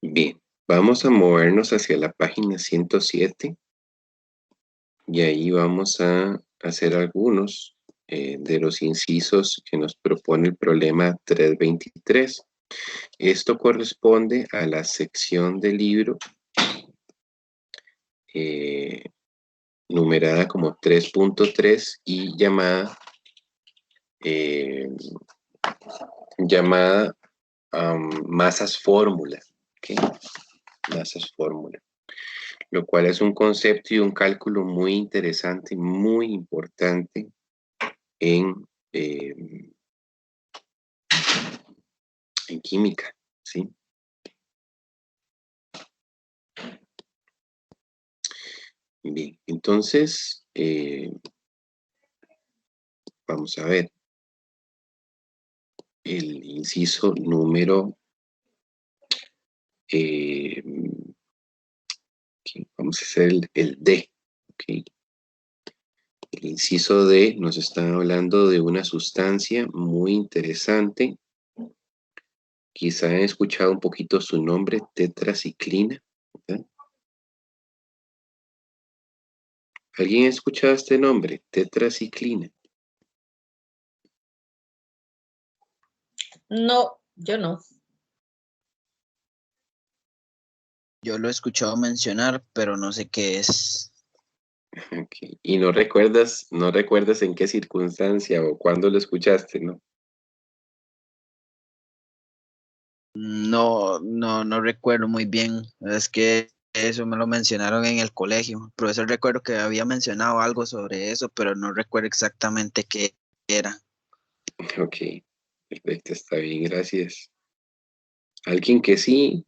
Bien, vamos a movernos hacia la página 107 y ahí vamos a hacer algunos de los incisos que nos propone el problema 323. Esto corresponde a la sección del libro numerada como 3.3 y llamada masas fórmula. ¿Okay? Masas fórmula. Lo cual es un concepto y un cálculo muy interesante, muy importante en química, ¿sí? Bien, entonces, vamos a ver el inciso número, vamos a hacer el D, ¿ok? El inciso D nos está hablando de una sustancia muy interesante. Quizá han escuchado un poquito su nombre, tetraciclina, ¿verdad? ¿Alguien ha escuchado este nombre? Tetraciclina. No, yo no. Yo lo he escuchado mencionar, pero no sé qué es. Okay. Y no recuerdas en qué circunstancia o cuándo lo escuchaste, ¿no? No recuerdo muy bien. Es que eso me lo mencionaron en el colegio. El profesor recuerdo que había mencionado algo sobre eso, pero no recuerdo exactamente qué era. Ok, perfecto, está bien, gracias. Alguien que sí,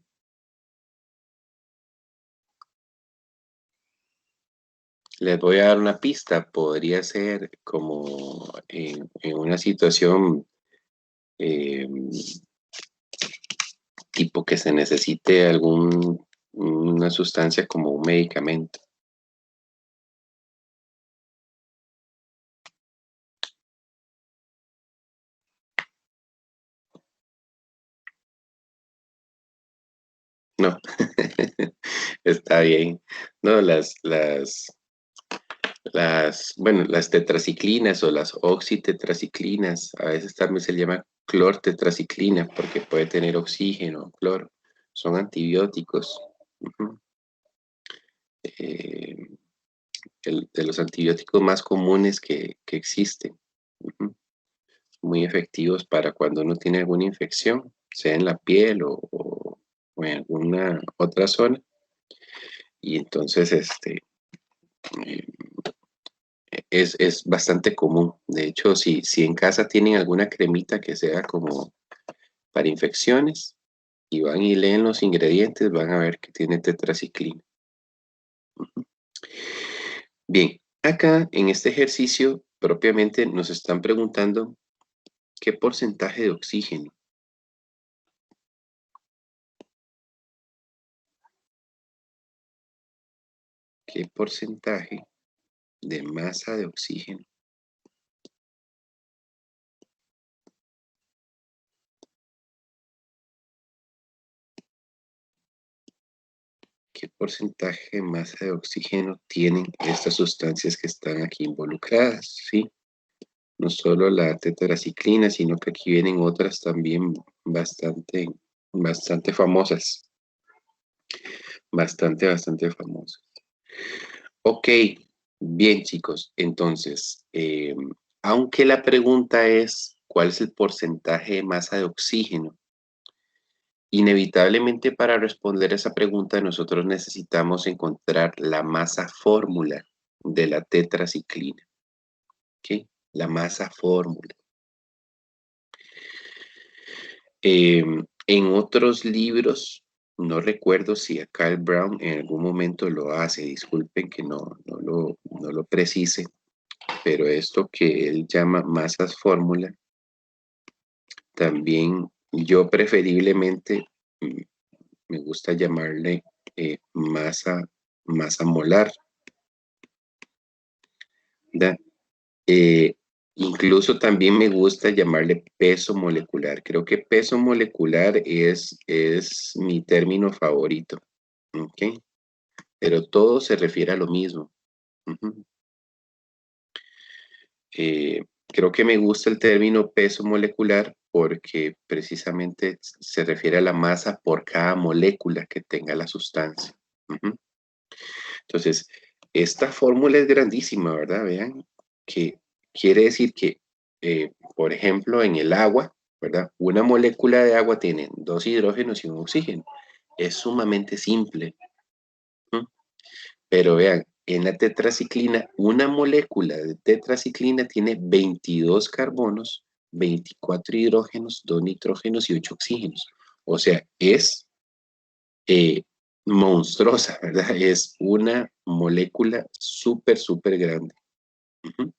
les voy a dar una pista, podría ser como en una situación eh, tipo que se necesite una sustancia como un medicamento. No, está bien. No, las tetraciclinas o las oxitetraciclinas, a veces también se llama clortetraciclina porque puede tener oxígeno, cloro. Son antibióticos. Ujú. Eh, de los antibióticos más comunes que existen. Ujú. Muy efectivos para cuando uno tiene alguna infección, sea en la piel o en alguna otra zona. Y entonces eh, es bastante común. De hecho, si en casa tienen alguna cremita que sea como para infecciones y van y leen los ingredientes, van a ver que tiene tetraciclina. Bien, acá en este ejercicio propiamente nos están preguntando qué porcentaje de oxígeno. ¿Qué porcentaje de masa de oxígeno? ¿Qué porcentaje de masa de oxígeno tienen estas sustancias que están aquí involucradas? ¿Sí? No solo la tetraciclina, sino que aquí vienen otras también bastante famosas. Bastante famosas. Ok, bien chicos, entonces, aunque la pregunta es ¿cuál es el porcentaje de masa de oxígeno? Inevitablemente para responder esa pregunta nosotros necesitamos encontrar la masa fórmula de la tetraciclina. ¿Ok? La masa fórmula. En otros libros, no recuerdo si acá el Brown en algún momento lo hace, disculpen que no lo precise, pero esto que él llama masas fórmula, también yo preferiblemente me gusta llamarle masa molar, ¿verdad? Eh, Incluso también me gusta llamarle peso molecular. Creo que peso molecular es mi término favorito. ¿Ok? Pero todo se refiere a lo mismo. Ujú. Creo que me gusta el término peso molecular porque precisamente se refiere a la masa por cada molécula que tenga la sustancia. Ujú. Entonces, esta fórmula es grandísima, ¿verdad? Vean que quiere decir que, por ejemplo, en el agua, ¿verdad? Una molécula de agua tiene 2 hidrógenos y un oxígeno. Es sumamente simple. ¿Mm? Pero vean, en la tetraciclina, una molécula de tetraciclina tiene 22 carbonos, 24 hidrógenos, 2 nitrógenos y 8 oxígenos. O sea, es monstruosa, ¿verdad? Es una molécula súper, súper grande. Ujú.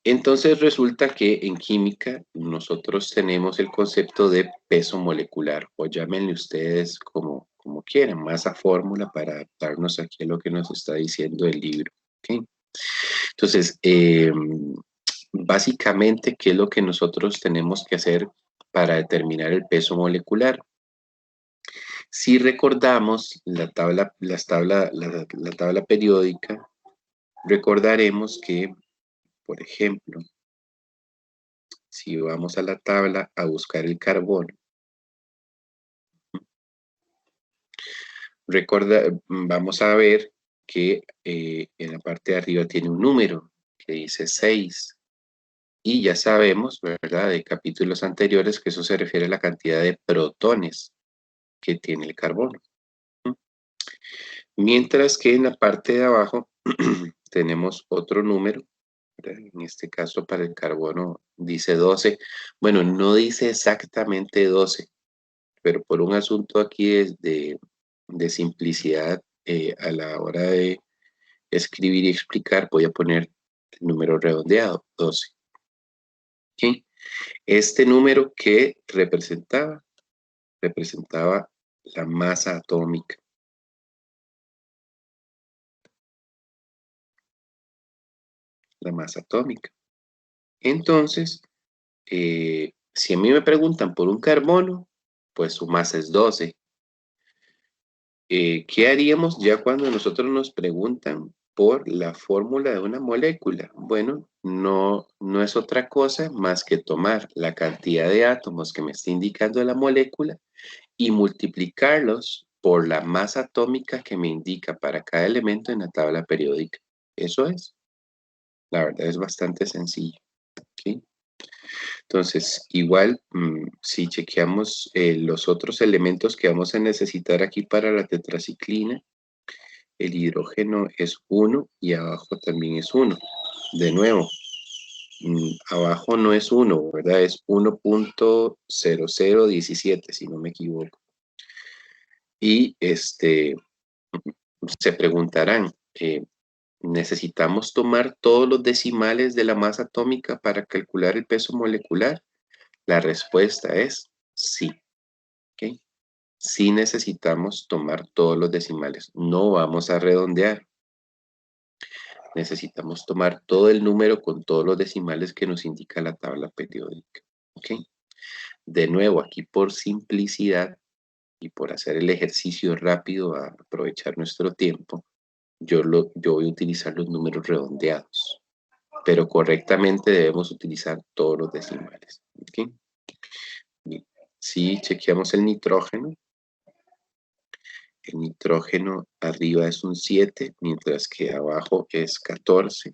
Entonces resulta que en química nosotros tenemos el concepto de peso molecular, o llámenle ustedes como quieran, masa fórmula para adaptarnos aquí a lo que nos está diciendo el libro. ¿Ok? Entonces, básicamente, ¿qué es lo que nosotros tenemos que hacer para determinar el peso molecular? Si recordamos la tabla periódica, recordaremos que, por ejemplo, si vamos a la tabla a buscar el carbono, vamos a ver que en la parte de arriba tiene un número que dice 6. Y ya sabemos, ¿verdad?, de capítulos anteriores que eso se refiere a la cantidad de protones que tiene el carbono. Mientras que en la parte de abajo tenemos otro número, ¿verdad? En este caso para el carbono dice 12. Bueno, no dice exactamente 12, pero por un asunto aquí de simplicidad a la hora de escribir y explicar, voy a poner el número redondeado, 12. ¿Okay? Este número que representaba la masa atómica. La masa atómica. Entonces, si a mí me preguntan por un carbono, pues su masa es 12. ¿Qué haríamos ya cuando nosotros nos preguntan por la fórmula de una molécula? Bueno, no es otra cosa más que tomar la cantidad de átomos que me está indicando la molécula y multiplicarlos por la masa atómica que me indica para cada elemento en la tabla periódica. Eso es. La verdad es bastante sencillo. ¿Okay? Entonces, igual, si chequeamos los otros elementos que vamos a necesitar aquí para la tetraciclina, el hidrógeno es 1 y abajo también es 1. De nuevo, abajo no es 1, ¿verdad? Es 1.0017, si no me equivoco. Y se preguntarán, ¿necesitamos tomar todos los decimales de la masa atómica para calcular el peso molecular? La respuesta es sí. ¿Okay? Sí necesitamos tomar todos los decimales. No vamos a redondear. Necesitamos tomar todo el número con todos los decimales que nos indica la tabla periódica. ¿Okay? De nuevo, aquí por simplicidad y por hacer el ejercicio rápido a aprovechar nuestro tiempo, yo voy a utilizar los números redondeados, pero correctamente debemos utilizar todos los decimales. ¿Okay? Bien. Si chequeamos el nitrógeno arriba es un 7, mientras que abajo es 14.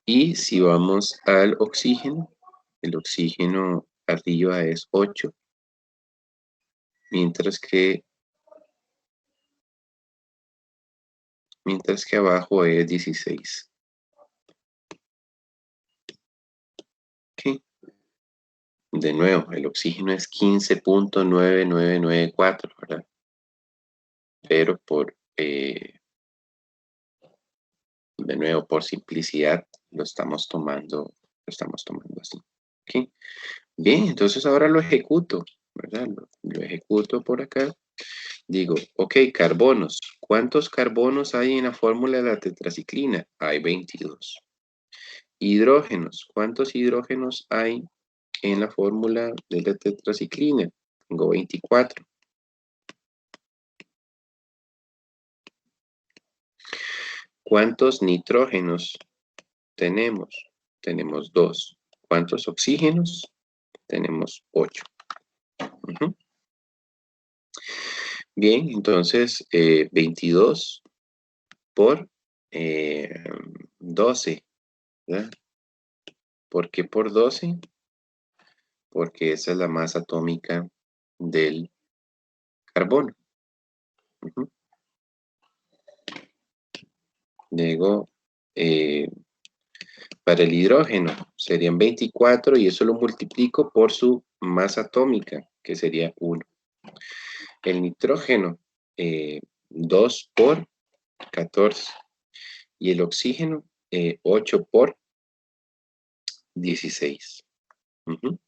Y si vamos al oxígeno, el oxígeno arriba es 8, mientras que abajo es 16. ¿Okay? De nuevo, el oxígeno es 15.9994, ¿verdad? Pero de nuevo, por simplicidad, lo estamos tomando así. ¿Okay? Bien, entonces ahora lo ejecuto, ¿verdad? Lo ejecuto por acá. Digo, ok, carbonos. ¿Cuántos carbonos hay en la fórmula de la tetraciclina? Hay 22. Hidrógenos. ¿Cuántos hidrógenos hay en la fórmula de la tetraciclina? Tengo 24. ¿Cuántos nitrógenos tenemos? Tenemos 2. ¿Cuántos oxígenos? Tenemos 8. Ujú. Bien, entonces 22 por 12, ¿verdad? ¿Por qué por 12? Porque esa es la masa atómica del carbono. Ujú. Luego, para el hidrógeno serían 24 y eso lo multiplico por su masa atómica, que sería 1. El nitrógeno, 2 por 14. Y el oxígeno, 8 por 16. Ujú.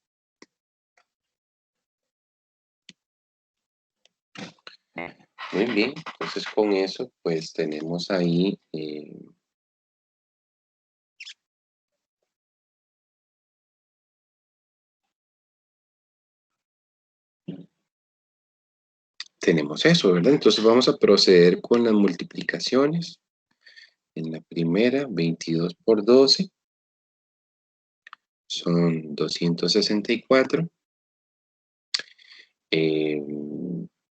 Muy bien, entonces con eso pues tenemos ahí tenemos eso, ¿verdad? Entonces vamos a proceder con las multiplicaciones. En la primera, 22 por 12 son 264.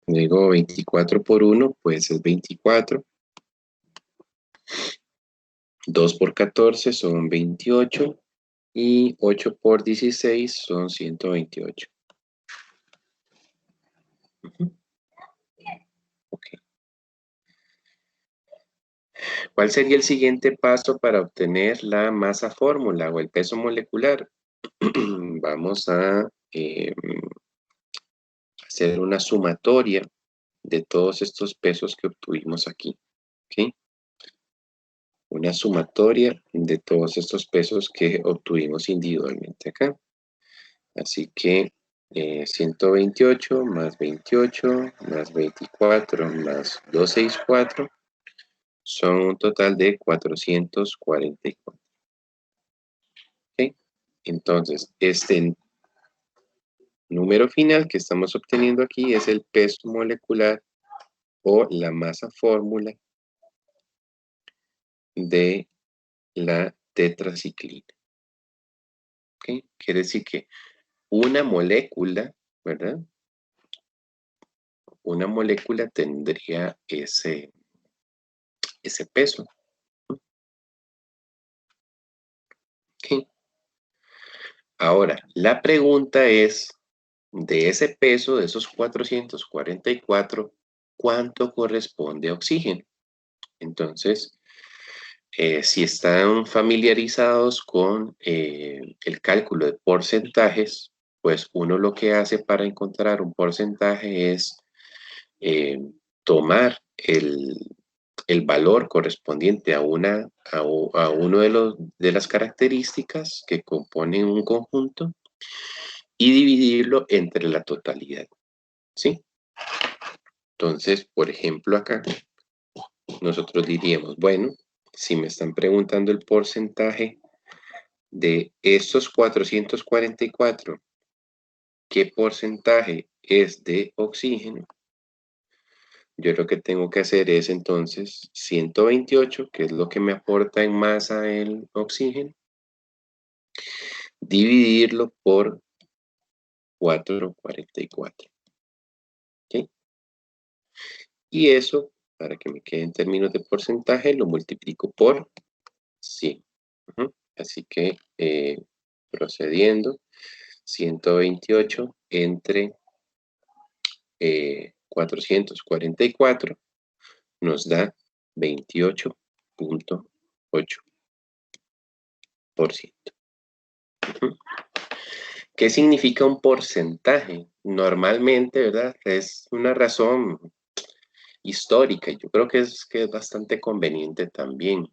Luego 24 por 1 pues es 24. 2 por 14 son 28. Y 8 por 16 son 128. Ujú. Ok. ¿Cuál sería el siguiente paso para obtener la masa fórmula o el peso molecular? Vamos a hacer una sumatoria de todos estos pesos que obtuvimos aquí. ¿Ok? Una sumatoria de todos estos pesos que obtuvimos individualmente acá. Así que 128 más 28 más 24 más 264 son un total de 444. ¿Ok? Entonces, este número final que estamos obteniendo aquí es el peso molecular o la masa fórmula de la tetraciclina. ¿Ok? Quiere decir que una molécula, ¿verdad? Una molécula tendría ese peso. ¿Ok? Ahora, la pregunta es, de ese peso, de esos 444, ¿cuánto corresponde a oxígeno? Entonces, si están familiarizados con el cálculo de porcentajes, pues uno lo que hace para encontrar un porcentaje es tomar el valor correspondiente a uno de las características que componen un conjunto y dividirlo entre la totalidad, ¿sí? Entonces, por ejemplo, acá nosotros diríamos, bueno, si me están preguntando el porcentaje de estos 444, ¿qué porcentaje es de oxígeno? Yo lo que tengo que hacer es entonces 128, que es lo que me aporta en masa el oxígeno, dividirlo por 444. ¿Ok? Y eso, para que me quede en términos de porcentaje, lo multiplico por 100. Así que procediendo, 128 entre 444 nos da 28.8%. ¿Qué significa un porcentaje? Normalmente, ¿verdad? Es una razón histórica y yo creo que es bastante conveniente también.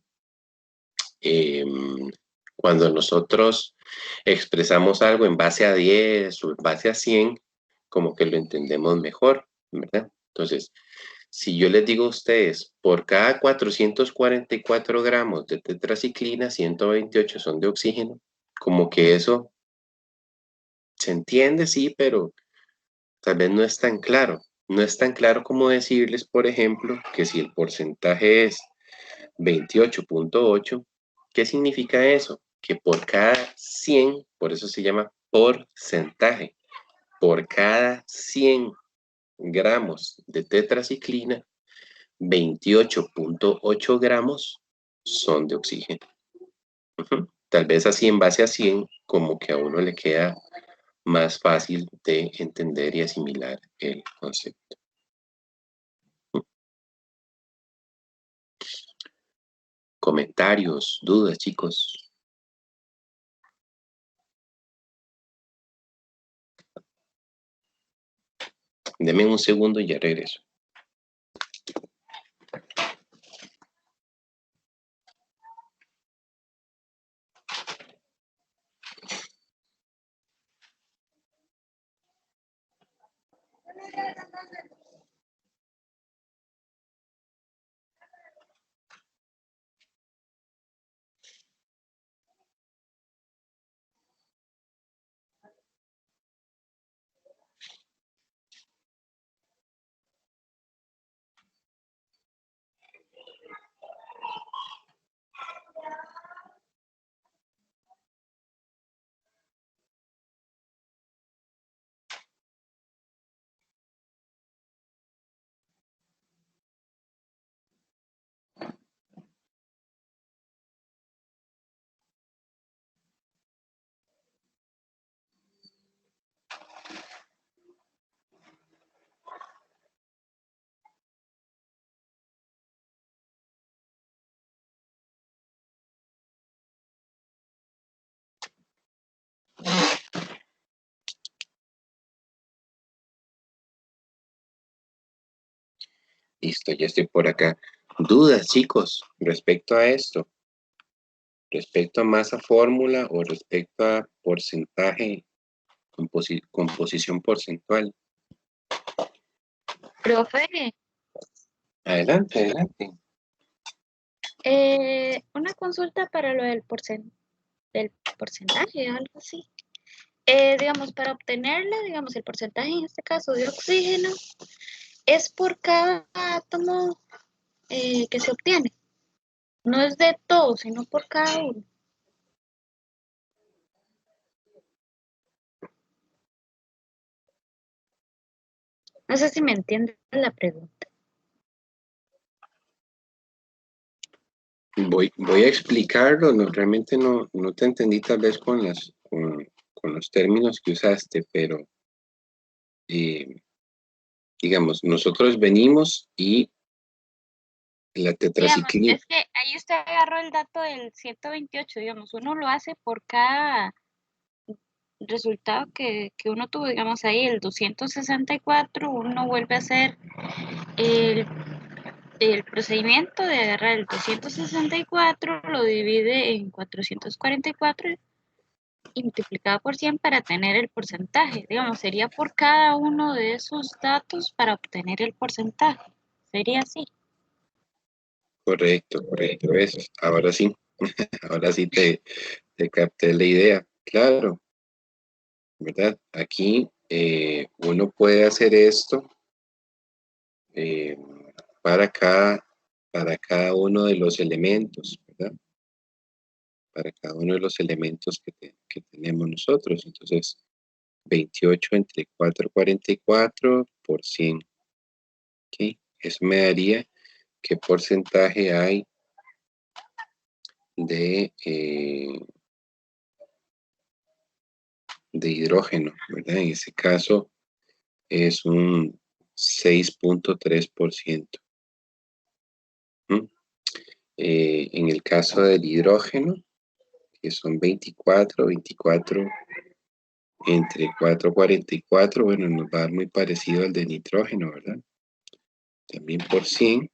Cuando nosotros expresamos algo en base a 10 o en base a 100, como que lo entendemos mejor, ¿verdad? Entonces, si yo les digo a ustedes, por cada 444 gramos de tetraciclina, 128 son de oxígeno, como que eso se entiende, sí, pero tal vez no es tan claro. No es tan claro como decirles, por ejemplo, que si el porcentaje es 28.8, ¿Qué significa eso? Que por cada 100, por eso se llama porcentaje, por cada 100 gramos de tetraciclina, 28.8 gramos son de oxígeno. Tal vez así en base a 100, como que a uno le queda más fácil de entender y asimilar el concepto. Comentarios, dudas, chicos. Denme un segundo y ya regreso. Listo, ya estoy por acá. Dudas, chicos, respecto a esto, respecto a masa fórmula o respecto a porcentaje, composición porcentual. Profe, Adelante, adelante. una consulta para lo del porcentaje, algo así. Digamos, para obtenerla, digamos, el porcentaje en este caso de oxígeno es por cada átomo que se obtiene. No es de todo, sino por cada uno. No sé si me entiendes la pregunta. Voy a explicarlo, realmente no te entendí tal vez con los términos que usaste, pero digamos, nosotros venimos y la Digamos, tetraciclina. es que ahí usted agarró el dato del 128, digamos, uno lo hace por cada resultado que uno tuvo, digamos ahí el 264, uno vuelve a hacer el procedimiento de agarrar el 264, lo divide en 444 y multiplicado por 100 para tener el porcentaje. Digamos, sería por cada uno de esos datos para obtener el porcentaje. Sería así. Correcto, eso. Ahora sí, ahora sí te capté la idea. Claro, ¿verdad? Aquí uno puede hacer esto eh, para cada uno de los elementos, ¿verdad? Para cada uno de los elementos que tenemos nosotros. Entonces, 28 entre 444 por 100. ¿Ok? Eso me daría qué porcentaje hay de hidrógeno, ¿verdad? En ese caso es un 6.3%. ¿Mm? En el caso del hidrógeno, que son 24 entre 444, bueno, nos va a dar muy parecido al de nitrógeno, ¿verdad? También por 100,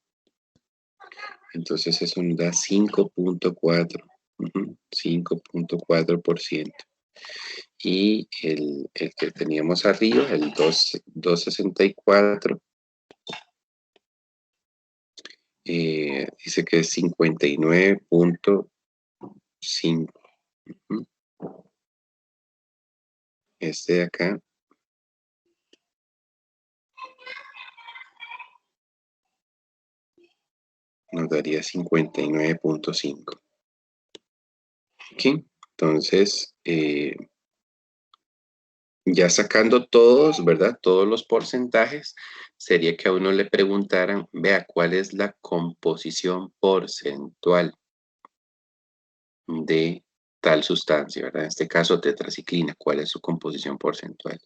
entonces eso nos da 5.4, 5.4%. Y el que teníamos arriba, el 264, dice que es 59.5. Este de acá nos daría 59.5. Ok, entonces, ya sacando todos, ¿verdad? Todos los porcentajes, sería que a uno le preguntaran, vea, ¿cuál es la composición porcentual de tal sustancia, ¿verdad? En este caso, tetraciclina, ¿cuál es su composición porcentual?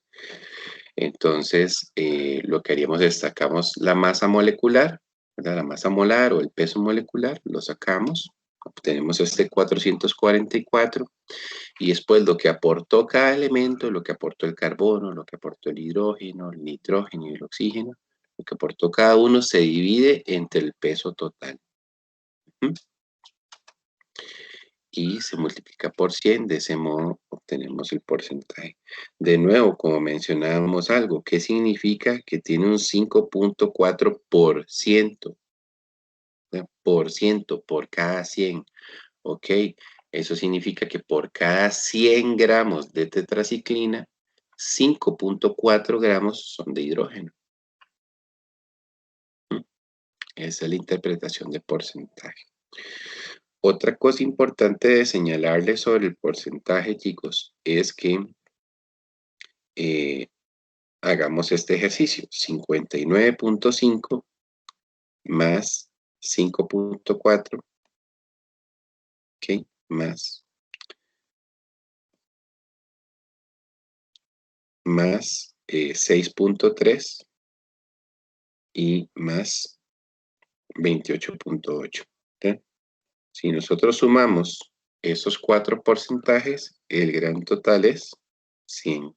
Entonces, lo que haríamos es sacamos la masa molecular, ¿verdad? La masa molar o el peso molecular, lo sacamos, obtenemos este 444 y después lo que aportó cada elemento, lo que aportó el carbono, lo que aportó el hidrógeno, el nitrógeno y el oxígeno, lo que aportó cada uno se divide entre el peso total. ¿Mm? Y se multiplica por 100, de ese modo obtenemos el porcentaje. De nuevo, como mencionábamos algo, ¿qué significa? Que tiene un 5.4%, por ciento, por cada 100, ¿ok? Eso significa que por cada 100 gramos de tetraciclina, 5.4 gramos son de hidrógeno. Esa es la interpretación de porcentaje. Otra cosa importante de señalarles sobre el porcentaje, chicos, es que hagamos este ejercicio. 59.5 más 5.4, ¿ok? Más 6.3 y más 28.8. Si nosotros sumamos esos cuatro porcentajes, el gran total es 100.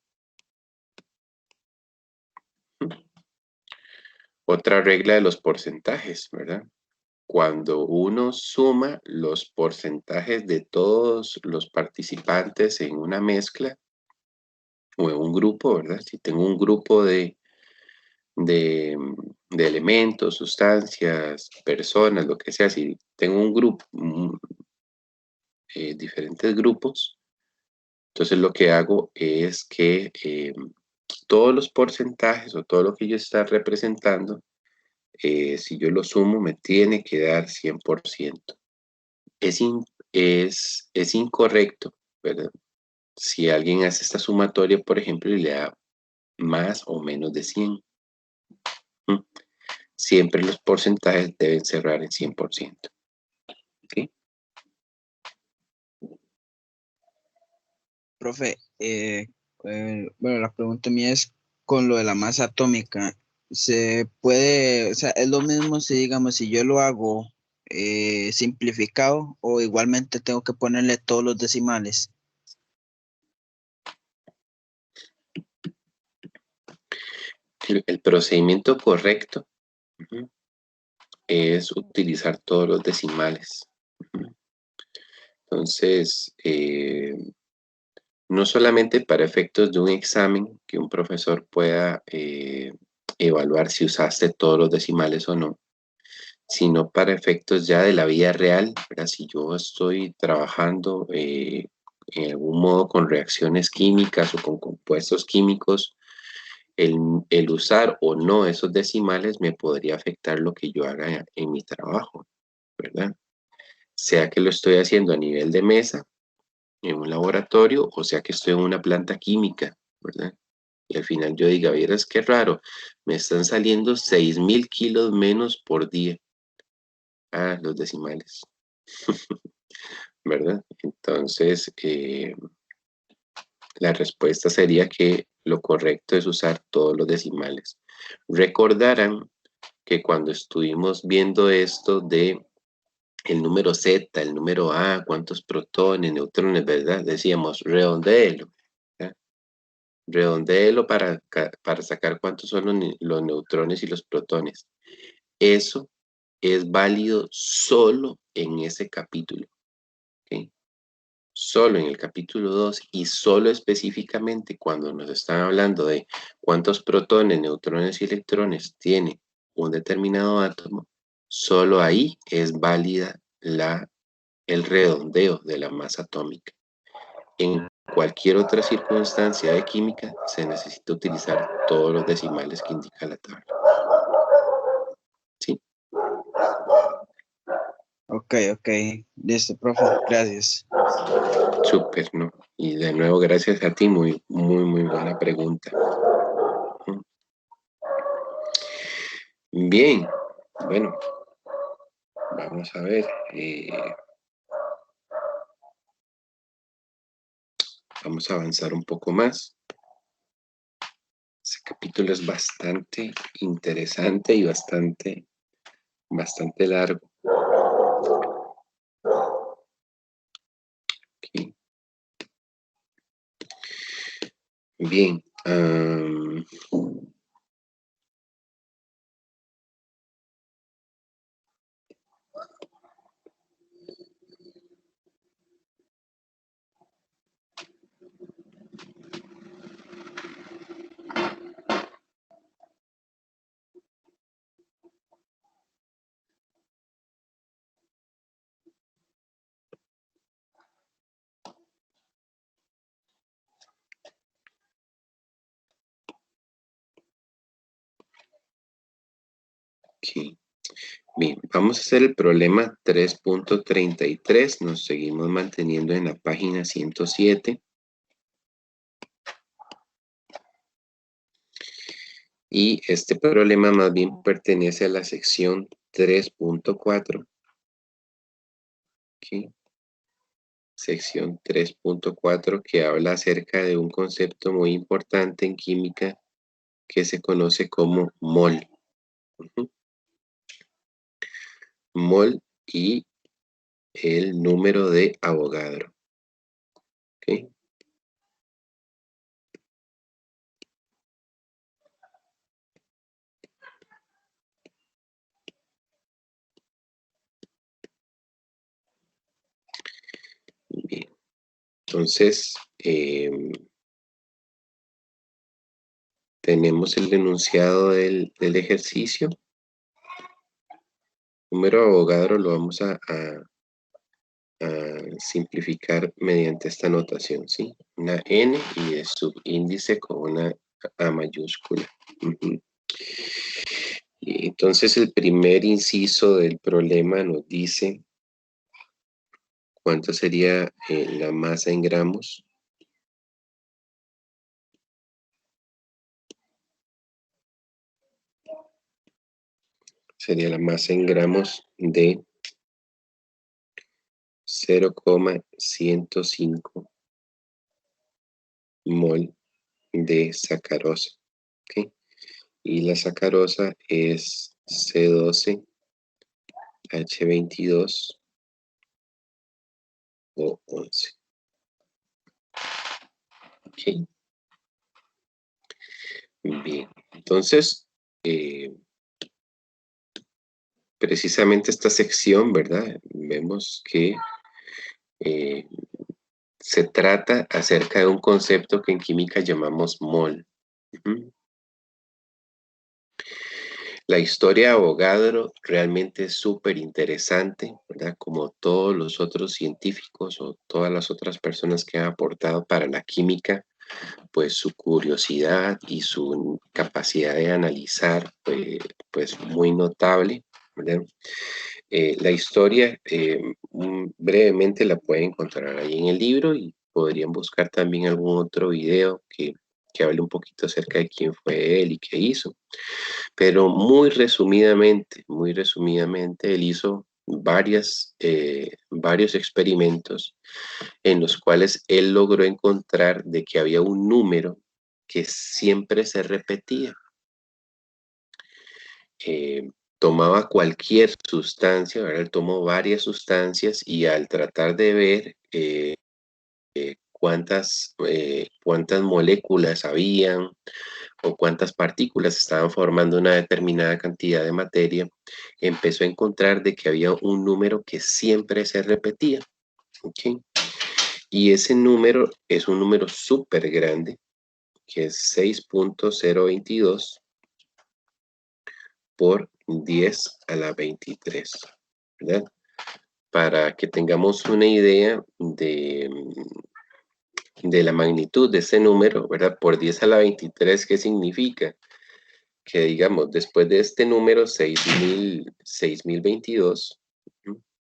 Otra regla de los porcentajes, ¿verdad? Cuando uno suma los porcentajes de todos los participantes en una mezcla o en un grupo, ¿verdad? Si tengo un grupo de elementos, sustancias, personas, lo que sea, si tengo un grupo, diferentes grupos, entonces lo que hago es que todos los porcentajes o todo lo que yo está representando, si yo lo sumo, me tiene que dar 100%. Es incorrecto, ¿verdad? Si alguien hace esta sumatoria, por ejemplo, y le da más o menos de 100. Siempre los porcentajes deben cerrar en 100%. ¿Ok? Profe, bueno, la pregunta mía es con lo de la masa atómica. ¿Se puede, o sea, es lo mismo si digamos, si yo lo hago simplificado o igualmente tengo que ponerle todos los decimales? El procedimiento correcto es utilizar todos los decimales. Entonces, no solamente para efectos de un examen que un profesor pueda evaluar si usaste todos los decimales o no, sino para efectos ya de la vida real, ¿verdad? Si yo estoy trabajando en algún modo con reacciones químicas o con compuestos químicos, el usar o no esos decimales me podría afectar lo que yo haga en mi trabajo, ¿verdad? Sea que lo estoy haciendo a nivel de mesa, en un laboratorio, o sea que estoy en una planta química, ¿verdad? Y al final yo diga, vieras qué raro, me están saliendo 6.000 kilos menos por día. Ah, los decimales, ¿verdad? Entonces, la respuesta sería que lo correcto es usar todos los decimales. Recordarán que cuando estuvimos viendo esto de el número Z, el número A, cuántos protones, neutrones, ¿verdad? Decíamos, redondéelo. Redondéelo para sacar cuántos son los neutrones y los protones. Eso es válido solo en ese capítulo. ¿Okay? Solo en el capítulo 2 y solo específicamente cuando nos están hablando de cuántos protones, neutrones y electrones tiene un determinado átomo, solo ahí es válida el redondeo de la masa atómica. En cualquier otra circunstancia de química se necesita utilizar todos los decimales que indica la tabla. ¿Sí? Ok, listo, profe, gracias. Súper, ¿no? Y de nuevo, gracias a ti, muy buena pregunta. Bien, bueno, vamos a ver. Vamos a avanzar un poco más. Ese capítulo es bastante interesante y bastante largo. Okay. Bien. Okay. Bien, vamos a hacer el problema 3.33. Nos seguimos manteniendo en la página 107. Y este problema más bien pertenece a la sección 3.4. Okay. Sección 3.4 que habla acerca de un concepto muy importante en química que se conoce como mol. Mol y el número de Avogadro. ¿Okay? Bien. Entonces, tenemos el enunciado del ejercicio. Número de Avogadro lo vamos a simplificar mediante esta notación, ¿sí? Una N y de subíndice con una A mayúscula. Y entonces el primer inciso del problema nos dice cuánto sería la masa en gramos. Sería la masa en gramos de 0,105 mol de sacarosa. ¿Okay? Y la sacarosa es C12H22 o 11. ¿Okay? Bien, entonces, precisamente esta sección, ¿verdad? Vemos que se trata acerca de un concepto que en química llamamos mol. La historia de Avogadro realmente es súper interesante, ¿verdad? Como todos los otros científicos o todas las otras personas que han aportado para la química, pues su curiosidad y su capacidad de analizar, pues muy notable, ¿verdad? La historia brevemente la pueden encontrar ahí en el libro y podrían buscar también algún otro video que hable un poquito acerca de quién fue él y qué hizo. Pero muy resumidamente, él hizo varios experimentos en los cuales él logró encontrar de que había un número que siempre se repetía. Tomaba cualquier sustancia, ¿verdad? Él tomó varias sustancias y al tratar de ver cuántas moléculas habían o cuántas partículas estaban formando una determinada cantidad de materia, empezó a encontrar de que había un número que siempre se repetía. ¿Okay? Y ese número es un número súper grande, que es 6.022 por 10 a la 23, ¿verdad? Para que tengamos una idea de la magnitud de ese número, ¿verdad? Por 10 a la 23, ¿qué significa? Que digamos, después de este número 6022,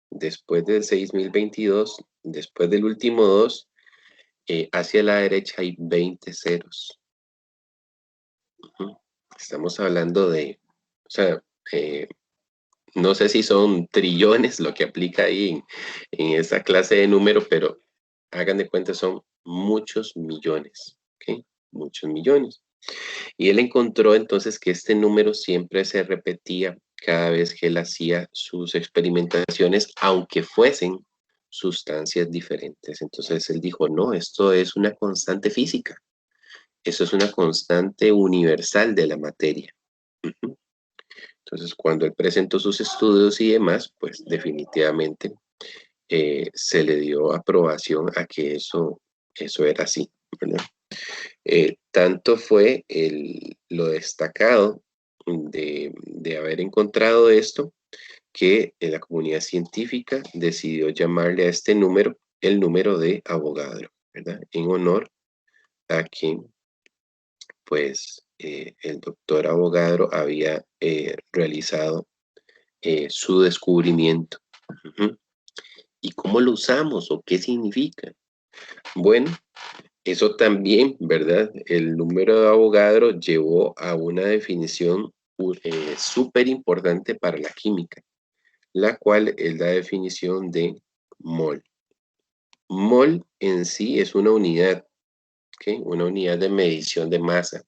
después de 6022 después del último 2, hacia la derecha hay 20 ceros. Estamos hablando de, o sea, no sé si son trillones lo que aplica ahí en esa clase de número, pero hagan de cuenta, son muchos millones, ¿ok? Muchos millones. Y él encontró entonces que este número siempre se repetía cada vez que él hacía sus experimentaciones, aunque fuesen sustancias diferentes. Entonces él dijo, no, esto es una constante física. Eso es una constante universal de la materia. Entonces, cuando él presentó sus estudios y demás, pues definitivamente se le dio aprobación a que eso era así, ¿verdad? Tanto fue lo destacado de haber encontrado esto que la comunidad científica decidió llamarle a este número el número de Avogadro, ¿verdad? En honor a que, pues, el doctor Avogadro había realizado su descubrimiento. ¿Y cómo lo usamos o qué significa? Bueno, eso también, ¿verdad? El número de Avogadro llevó a una definición súper importante para la química, la cual es la definición de mol. Mol en sí es una unidad, ¿ok? Una unidad de medición de masa.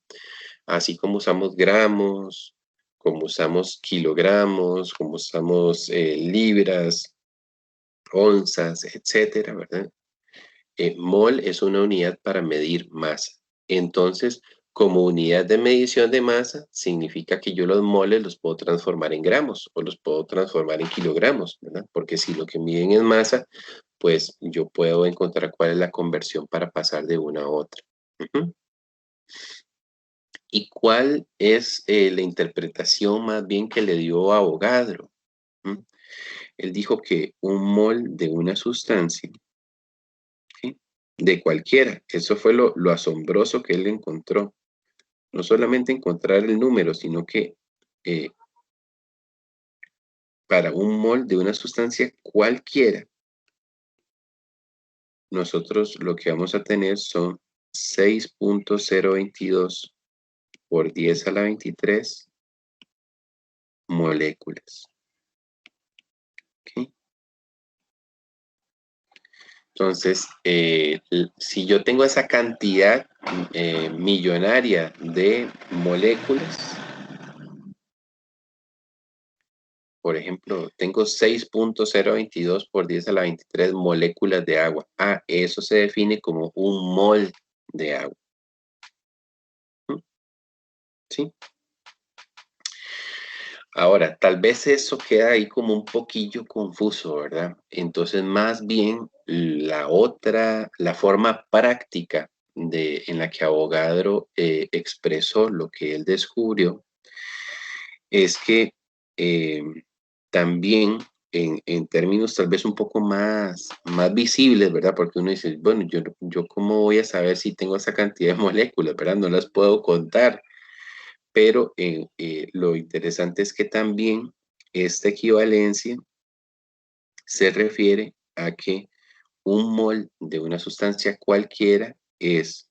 Así como usamos gramos, como usamos kilogramos, como usamos libras, onzas, etcétera, ¿verdad? Mol es una unidad para medir masa. Entonces, como unidad de medición de masa, significa que yo los moles los puedo transformar en gramos o los puedo transformar en kilogramos, ¿verdad? Porque si lo que miden es masa, pues yo puedo encontrar cuál es la conversión para pasar de una a otra. ¿Y cuál es la interpretación más bien que le dio a Avogadro? Él dijo que un mol de una sustancia, ¿sí?, de cualquiera, eso fue lo asombroso que él encontró. No solamente encontrar el número, sino que para un mol de una sustancia cualquiera, nosotros lo que vamos a tener son 6.022 por 10 a la 23 moléculas. ¿Okay? Entonces, si yo tengo esa cantidad millonaria de moléculas, por ejemplo, tengo 6.022 por 10 a la 23 moléculas de agua. Eso se define como un mol de agua. ¿Sí? Ahora, tal vez eso queda ahí como un poquillo confuso, ¿verdad? Entonces, más bien, la forma práctica en la que Avogadro expresó lo que él descubrió es que también en términos tal vez un poco más visibles, ¿verdad? Porque uno dice, bueno, yo cómo voy a saber si tengo esa cantidad de moléculas, ¿verdad? No las puedo contar. Pero lo interesante es que también esta equivalencia se refiere a que un mol de una sustancia cualquiera es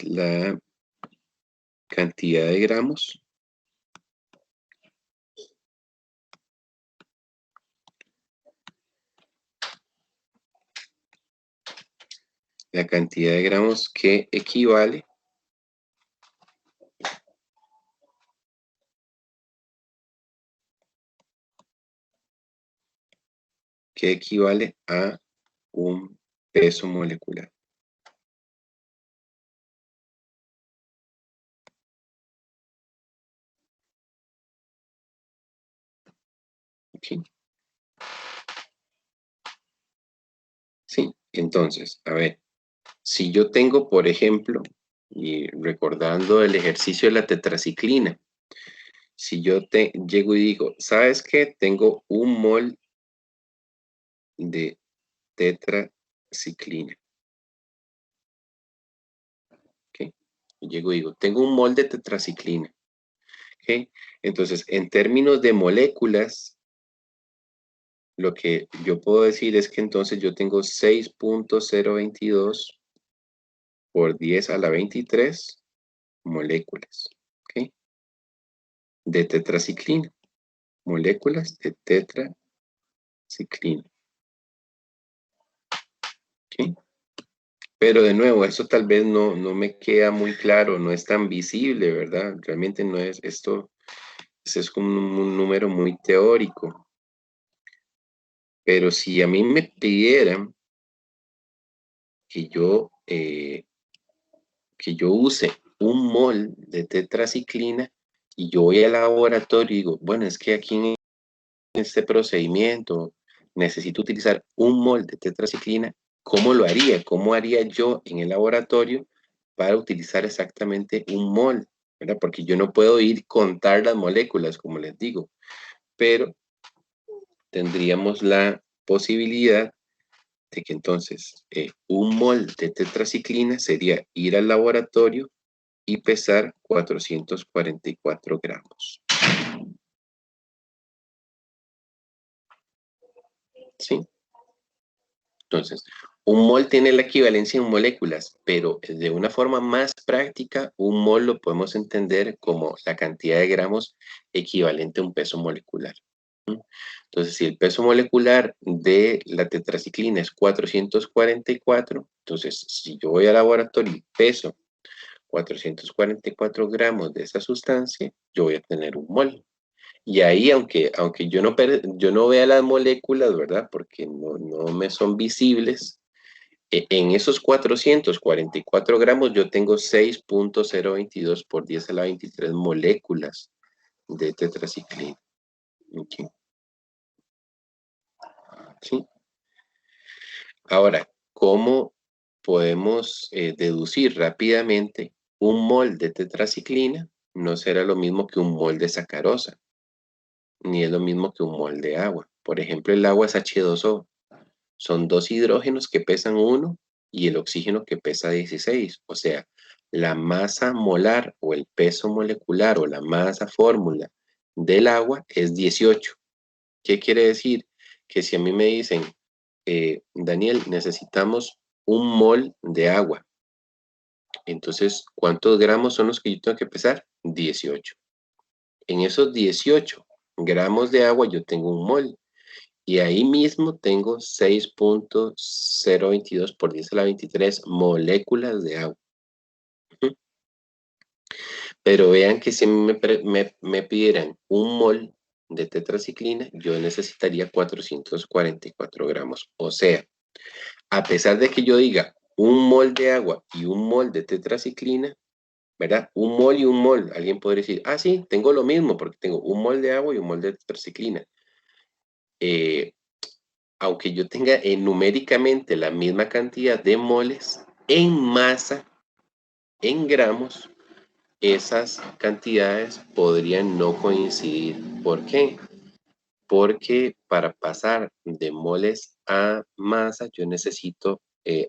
la cantidad de gramos que equivale a un peso molecular. ¿Okay? Sí, entonces, a ver, si yo tengo, por ejemplo, y recordando el ejercicio de la tetraciclina, si yo llego y digo, ¿sabes qué? Tengo un mol de tetraciclina. ¿Okay? Y llego y digo, tengo un mol de tetraciclina. ¿Okay? Entonces, en términos de moléculas, lo que yo puedo decir es que entonces yo tengo 6.022 por 10 a la 23 moléculas, ¿ok? De tetraciclina. Moléculas de tetraciclina, ¿ok? Pero de nuevo, eso tal vez no me queda muy claro, no es tan visible, ¿verdad? Realmente no es esto, es como un número muy teórico. Pero si a mí me pidieran que yo use un mol de tetraciclina y yo voy al laboratorio y digo, bueno, es que aquí en este procedimiento necesito utilizar un mol de tetraciclina, ¿cómo lo haría? ¿Cómo haría yo en el laboratorio para utilizar exactamente un mol? ¿Verdad? Porque yo no puedo ir contar las moléculas, como les digo, pero tendríamos la posibilidad de que entonces un mol de tetraciclina sería ir al laboratorio y pesar 444 gramos. ¿Sí? Entonces, un mol tiene la equivalencia en moléculas, pero de una forma más práctica, un mol lo podemos entender como la cantidad de gramos equivalente a un peso molecular. Entonces, si el peso molecular de la tetraciclina es 444, entonces si yo voy al laboratorio y peso 444 gramos de esa sustancia, yo voy a tener un mol. Y ahí, aunque yo no vea las moléculas, ¿verdad? Porque no me son visibles, en esos 444 gramos yo tengo 6.022 por 10 a la 23 moléculas de tetraciclina. Okay. ¿Sí? Ahora, ¿cómo podemos deducir rápidamente un mol de tetraciclina? No será lo mismo que un mol de sacarosa, ni es lo mismo que un mol de agua. Por ejemplo, el agua es H2O. Son dos hidrógenos que pesan 1 y el oxígeno que pesa 16. O sea, la masa molar o el peso molecular o la masa fórmula del agua es 18. ¿Qué quiere decir? Que si a mí me dicen, Daniel, necesitamos un mol de agua. Entonces, ¿cuántos gramos son los que yo tengo que pesar? 18. En esos 18 gramos de agua yo tengo un mol. Y ahí mismo tengo 6.022 por 10 a la 23 moléculas de agua. Pero vean que si me pidieran un mol de tetraciclina, yo necesitaría 444 gramos. O sea, a pesar de que yo diga un mol de agua y un mol de tetraciclina, ¿verdad? Un mol y un mol. Alguien podría decir, ah, sí, tengo lo mismo porque tengo un mol de agua y un mol de tetraciclina. Aunque yo tenga numéricamente la misma cantidad de moles, en masa, en gramos, esas cantidades podrían no coincidir. ¿Por qué? Porque para pasar de moles a masa, yo necesito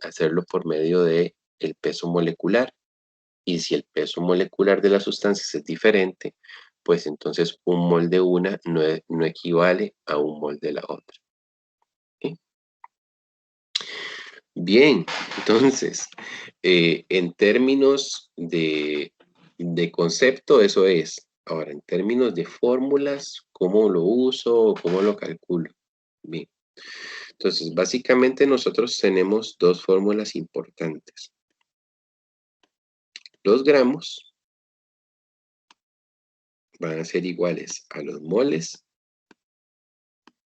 hacerlo por medio de el peso molecular. Y si el peso molecular de las sustancias es diferente, pues entonces un mol de una no equivale a un mol de la otra. ¿Sí? Bien, entonces, en términos de concepto, eso es. Ahora, en términos de fórmulas, ¿cómo lo uso? ¿Cómo lo calculo? Bien, entonces, básicamente nosotros tenemos dos fórmulas importantes. Los gramos van a ser iguales a los moles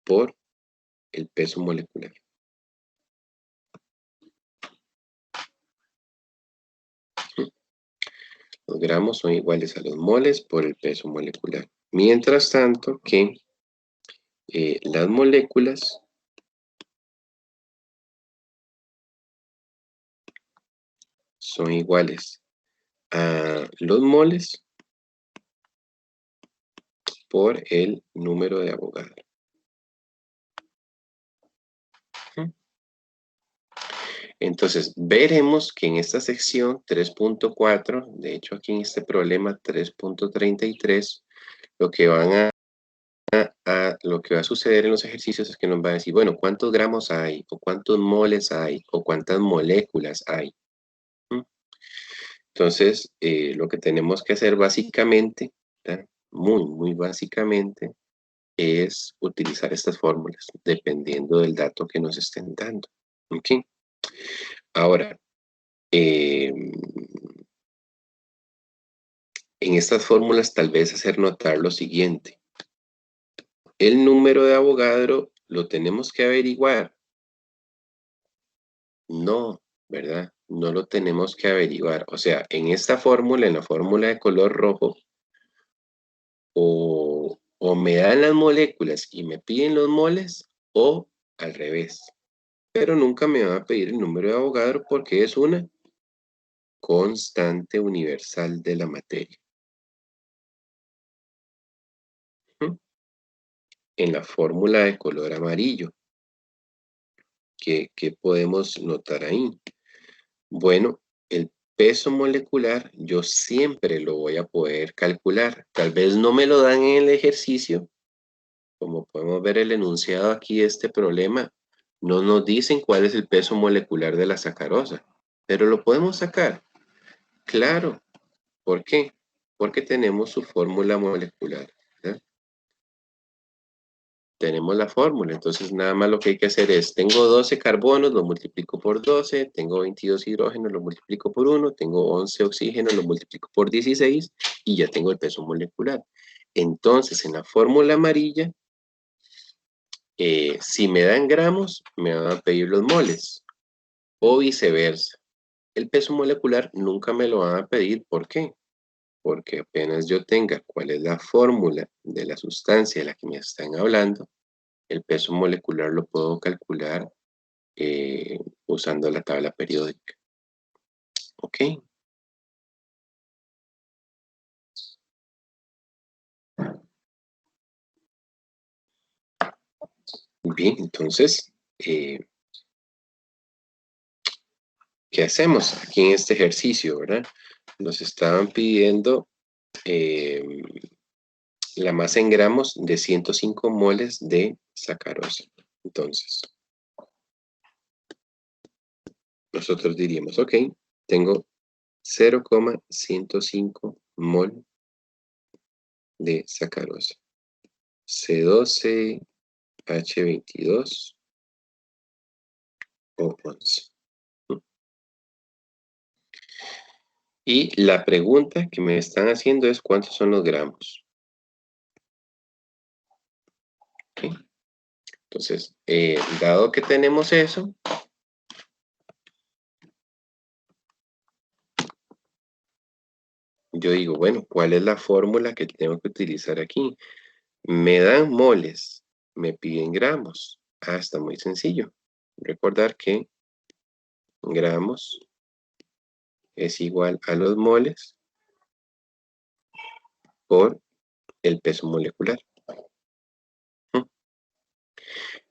por el peso molecular. Los gramos son iguales a los moles por el peso molecular. Mientras tanto que las moléculas son iguales a los moles por el número de Avogadro. Entonces, veremos que en esta sección 3.4, de hecho aquí en este problema 3.33, lo que van a lo que va a suceder en los ejercicios es que nos va a decir, bueno, ¿cuántos gramos hay? ¿O cuántos moles hay? ¿O cuántas moléculas hay? ¿Mm? Entonces, lo que tenemos que hacer básicamente, ¿verdad? Muy básicamente, es utilizar estas fórmulas, dependiendo del dato que nos estén dando. ¿Ok? Ahora, en estas fórmulas tal vez hacer notar lo siguiente. El número de Avogadro lo tenemos que averiguar. No, ¿verdad? No lo tenemos que averiguar. O sea, en esta fórmula, en la fórmula de color rojo, o me dan las moléculas y me piden los moles, o al revés. Pero nunca me van a pedir el número de Avogadro porque es una constante universal de la materia. ¿Mm? En la fórmula de color amarillo, ¿qué podemos notar ahí? Bueno, el peso molecular yo siempre lo voy a poder calcular. Tal vez no me lo dan en el ejercicio. Como podemos ver el enunciado aquí de este problema, no nos dicen cuál es el peso molecular de la sacarosa, pero lo podemos sacar. Claro. ¿Por qué? Porque tenemos su fórmula molecular, ¿verdad? Tenemos la fórmula, entonces nada más lo que hay que hacer es, tengo 12 carbonos, lo multiplico por 12, tengo 22 hidrógenos, lo multiplico por 1, tengo 11 oxígenos, lo multiplico por 16 y ya tengo el peso molecular. Entonces, en la fórmula amarilla, si me dan gramos, me van a pedir los moles, o viceversa. El peso molecular nunca me lo van a pedir, ¿por qué? Porque apenas yo tenga cuál es la fórmula de la sustancia de la que me están hablando, el peso molecular lo puedo calcular usando la tabla periódica. ¿Ok? Bien, entonces, ¿qué hacemos aquí en este ejercicio, verdad? Nos estaban pidiendo la masa en gramos de 105 moles de sacarosa. Entonces, nosotros diríamos, ok, tengo 0,105 mol de sacarosa. C12, H22 o 11. Y la pregunta que me están haciendo es ¿cuántos son los gramos? ¿Okay? Entonces, dado que tenemos eso, yo digo, bueno, ¿cuál es la fórmula que tengo que utilizar aquí? Me dan moles, me piden gramos. Ah, está muy sencillo. Recordar que gramos es igual a los moles por el peso molecular.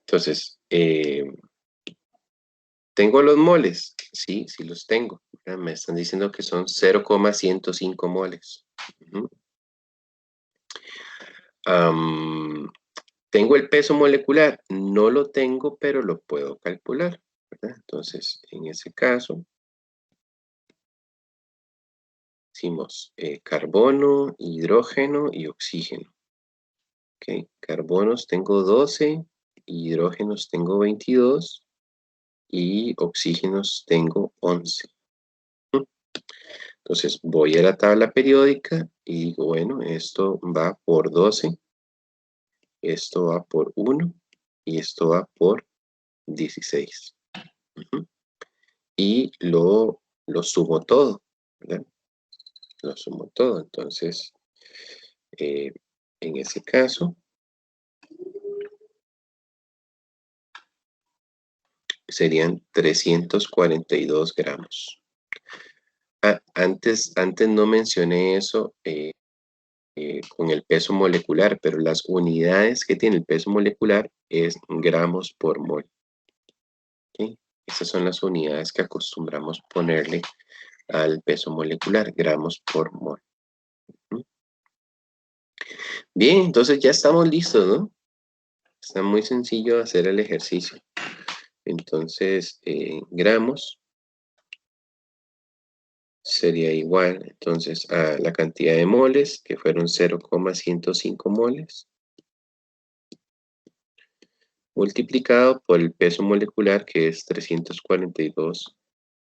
Entonces, ¿tengo los moles? Sí, sí los tengo. Me están diciendo que son 0,105 moles. ¿Tengo el peso molecular? No lo tengo, pero lo puedo calcular, ¿verdad? Entonces, en ese caso, hicimos carbono, hidrógeno y oxígeno. ¿Okay? Carbonos tengo 12, hidrógenos tengo 22 y oxígenos tengo 11. Entonces voy a la tabla periódica y digo, bueno, esto va por 12, esto va por 1 y esto va por 16. Y lo sumo todo, ¿verdad? Lo sumo todo. Entonces, en ese caso, serían 342 gramos. Antes no mencioné eso con el peso molecular, pero las unidades que tiene el peso molecular es gramos por mol. ¿Okay? Esas son las unidades que acostumbramos ponerle al peso molecular, gramos por mol. Bien, entonces ya estamos listos, ¿no? Está muy sencillo hacer el ejercicio. Entonces, gramos sería igual, entonces, a la cantidad de moles, que fueron 0,105 moles, multiplicado por el peso molecular, que es 342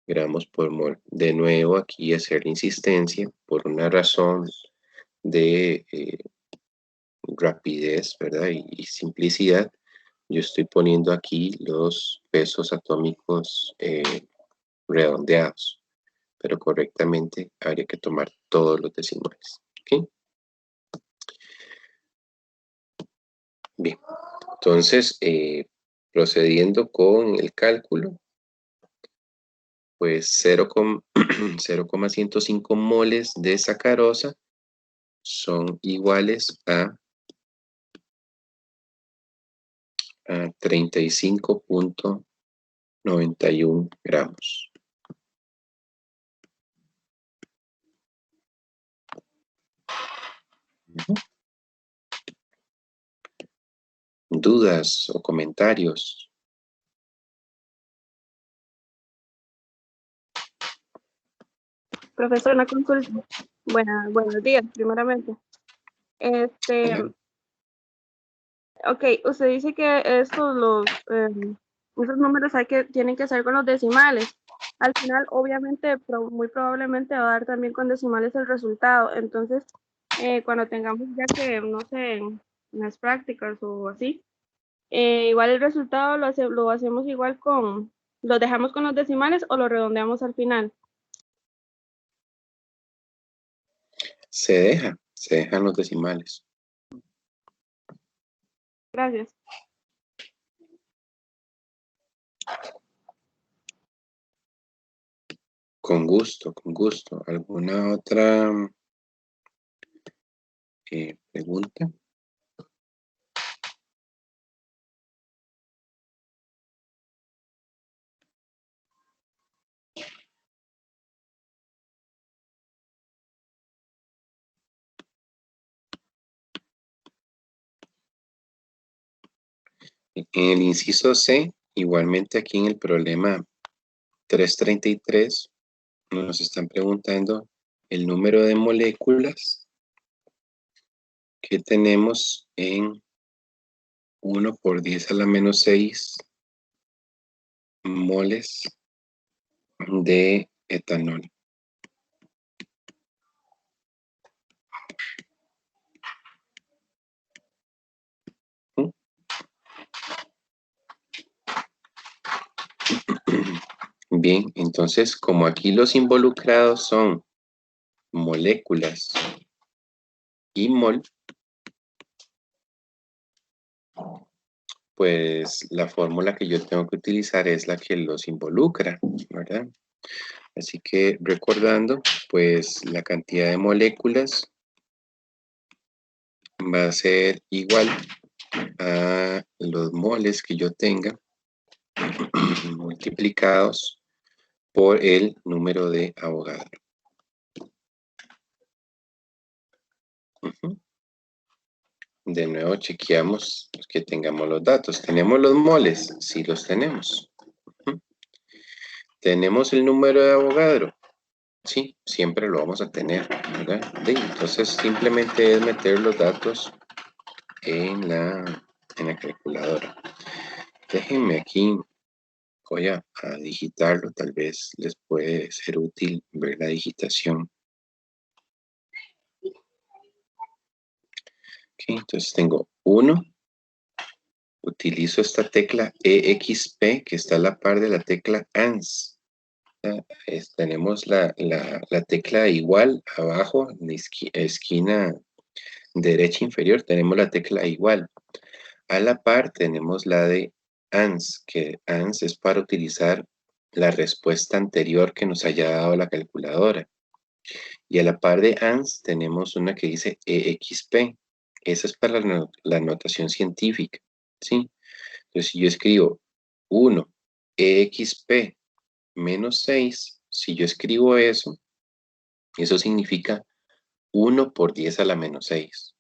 gramos por mol. De nuevo, aquí hacer la insistencia por una razón de rapidez, ¿verdad? Y simplicidad. Yo estoy poniendo aquí los pesos atómicos redondeados, pero correctamente habría que tomar todos los decimales. ¿Ok? Bien, entonces, procediendo con el cálculo, pues 0,105 moles de sacarosa son iguales a 35,91 gramos. ¿Dudas o comentarios? Profesor, una consulta. Buenos días, primeramente. Hola. Ok, usted dice que esos números tienen que ser con los decimales. Al final, obviamente, muy probablemente va a dar también con decimales el resultado. Entonces, cuando tengamos ya que, no sé, en las prácticas o así, igual el resultado lo hacemos igual lo dejamos con los decimales o lo redondeamos al final. Se dejan los decimales. Gracias. Con gusto, con gusto. ¿Alguna otra pregunta? En el inciso C, igualmente aquí en el problema 333, nos están preguntando el número de moléculas que tenemos en 1 por 10 a la menos 6 moles de etanol. Bien, entonces como aquí los involucrados son moléculas y mol, pues la fórmula que yo tengo que utilizar es la que los involucra, ¿verdad? Así que recordando, pues la cantidad de moléculas va a ser igual a los moles que yo tenga multiplicados por el número de Avogadro. De nuevo chequeamos que tengamos los datos. ¿Tenemos los moles? Sí los tenemos. ¿Tenemos el número de Avogadro? Sí, siempre lo vamos a tener, ¿verdad? Entonces simplemente es meter los datos en la calculadora. Déjenme aquí, voy a digitarlo, tal vez les puede ser útil ver la digitación. Ok, entonces tengo 1, utilizo esta tecla EXP que está a la par de la tecla ANS. Tenemos la tecla igual abajo, en la esquina derecha inferior, tenemos la tecla igual. A la par tenemos la de ANS, que ANS es para utilizar la respuesta anterior que nos haya dado la calculadora. Y a la par de ANS tenemos una que dice EXP. Esa es para la notación científica, ¿sí? Entonces, si yo escribo 1 EXP menos 6, si yo escribo eso significa 1 por 10 a la menos 6.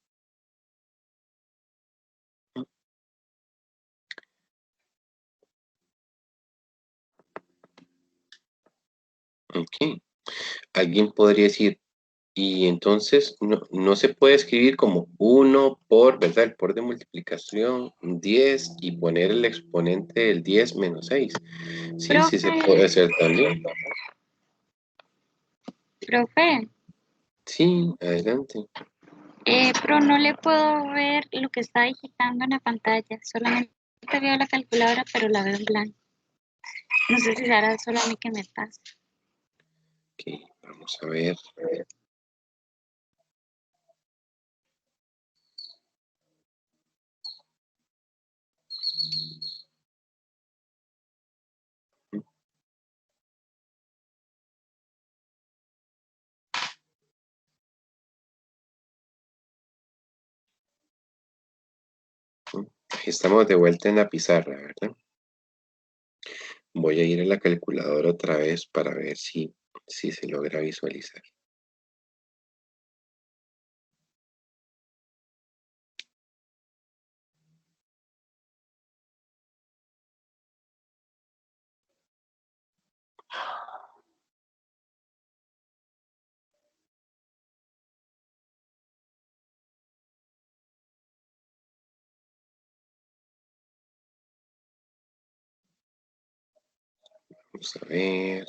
Ok. Alguien podría decir, y entonces no se puede escribir como 1 por, ¿verdad? El por de multiplicación, 10 y poner el exponente del 10 menos 6. Sí, sí se puede hacer también. Profe, Sí, adelante. pero no le puedo ver lo que está digitando en la pantalla. Solamente veo la calculadora, pero la veo en blanco. No sé si será solo a mí que me pasa. Ok, vamos a ver. Estamos de vuelta en la pizarra, ¿verdad? Voy a ir a la calculadora otra vez para ver si se logra visualizar. Vamos a ver.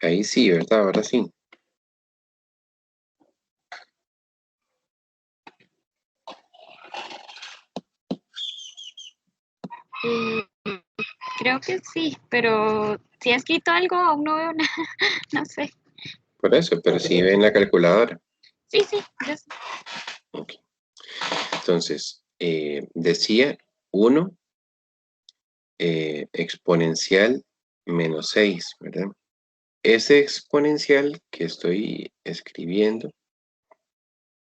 Ahí sí, ¿verdad? Ahora sí. Creo que sí, pero si ha escrito algo, aún no veo nada. No sé. Por eso, pero sí ven la calculadora. Sí, yo sé. Ok. Entonces, decía 1 exponencial menos 6, ¿verdad? Ese exponencial que estoy escribiendo,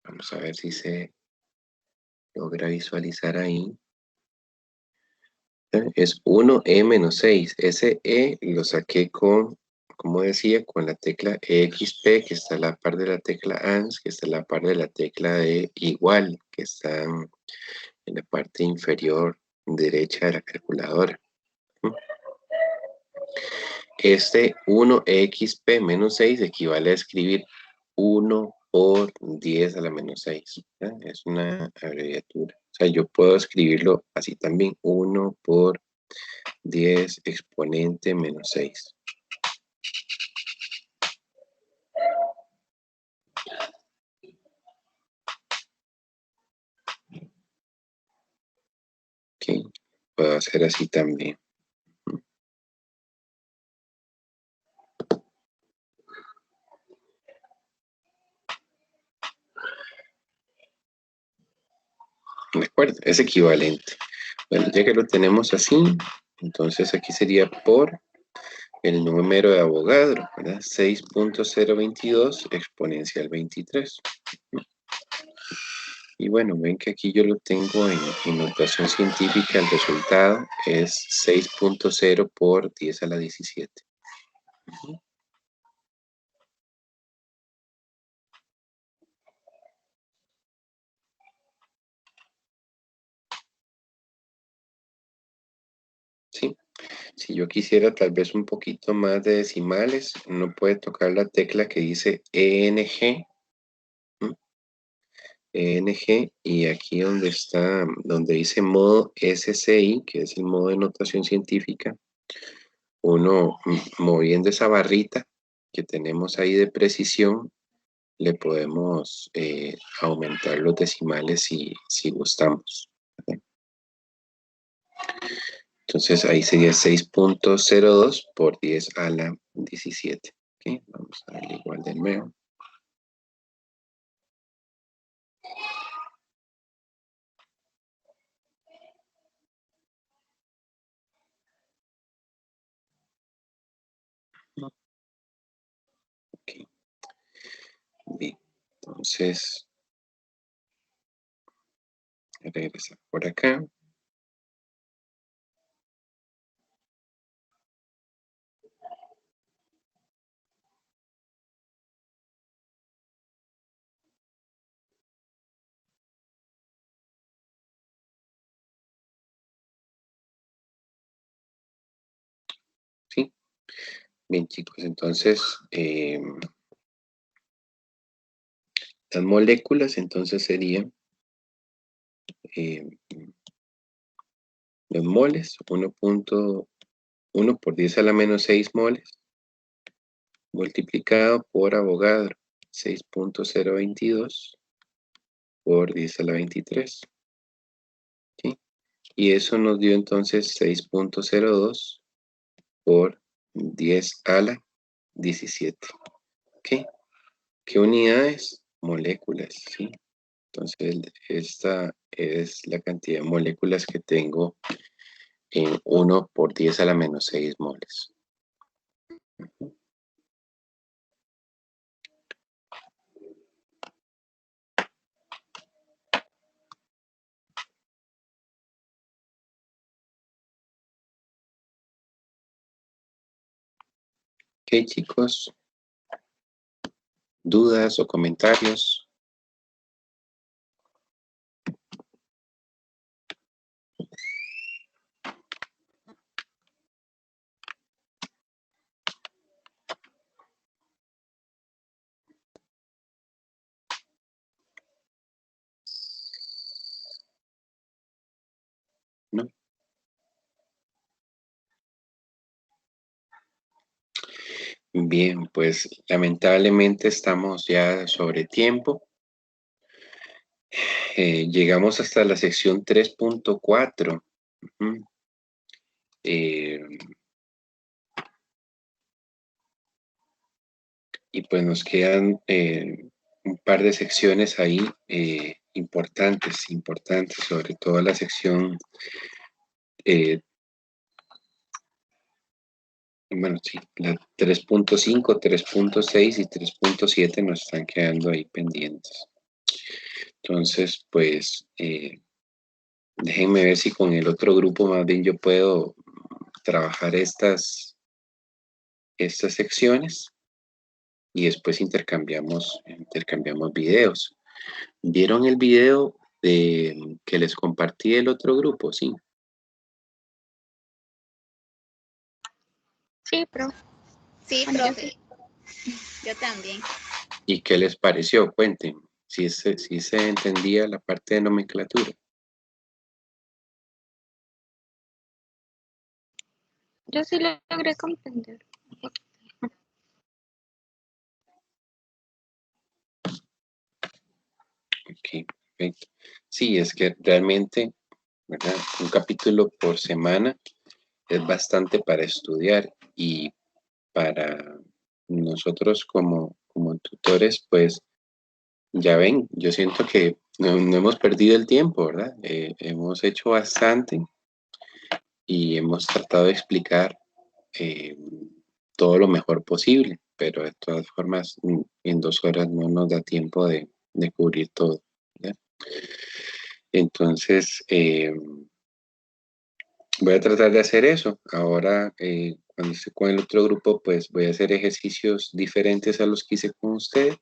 vamos a ver si se logra visualizar ahí. Es 1e menos 6. Ese e lo saqué con, como decía, con la tecla exp, que está a la par de la tecla ans, que está a la par de la tecla de igual, que está en la parte inferior derecha de la calculadora. Este 1exp menos 6 equivale a escribir 1 por 10 a la menos 6. ¿Ya? Es una abreviatura. O sea, yo puedo escribirlo así también, 1 por 10 exponente menos 6. Ok, puedo hacer así también. ¿De acuerdo? Es equivalente. Bueno, ya que lo tenemos así, entonces aquí sería por el número de Avogadro, ¿verdad? 6.022 exponencial 23. Y bueno, ven que aquí yo lo tengo en notación científica, el resultado es 6.0 por 10 a la 17. ¿Sí? Si yo quisiera tal vez un poquito más de decimales, uno puede tocar la tecla que dice ENG. ENG, y aquí donde está, donde dice modo SCI, que es el modo de notación científica, uno moviendo esa barrita que tenemos ahí de precisión, le podemos aumentar los decimales si gustamos. Entonces ahí sería 6.02 por 10 a la 17. ¿Okay? Vamos a darle igual de nuevo. Okay. Bien, entonces regresar por acá. ¿Sí? Bien, chicos, entonces las moléculas entonces serían los moles, 1.1 por 10 a la menos 6 moles, multiplicado por Avogadro, 6.022 por 10 a la 23. ¿Sí? Y eso nos dio entonces 6.02 por 10 a la 17. ¿Qué? ¿Qué unidades? Moléculas, ¿sí? Entonces, esta es la cantidad de moléculas que tengo en 1 por 10 a la menos 6 moles. Ok, chicos. ¿Dudas o comentarios? ¿No? Bien, pues lamentablemente estamos ya sobre tiempo. Llegamos hasta la sección 3.4. Y pues nos quedan un par de secciones ahí importantes, sobre todo la sección, bueno, sí, la 3.5, 3.6 y 3.7 nos están quedando ahí pendientes. Entonces, pues, déjenme ver si con el otro grupo más bien yo puedo trabajar estas secciones y después intercambiamos videos. ¿Vieron el video que les compartí el otro grupo? Sí. Sí, profe. Sí, Bueno, profe. Yo también. ¿Y qué les pareció? Cuenten. Si se entendía la parte de nomenclatura. Yo sí lo logré comprender. Ok, perfecto. Sí, es que realmente, ¿verdad? Un capítulo por semana es bastante para estudiar y para nosotros como tutores, pues ya ven, yo siento que no hemos perdido el tiempo, ¿verdad? Hemos hecho bastante y hemos tratado de explicar todo lo mejor posible, pero de todas formas en 2 horas no nos da tiempo de cubrir todo, ¿verdad? Entonces, voy a tratar de hacer eso. Ahora, cuando esté con el otro grupo, pues voy a hacer ejercicios diferentes a los que hice con ustedes.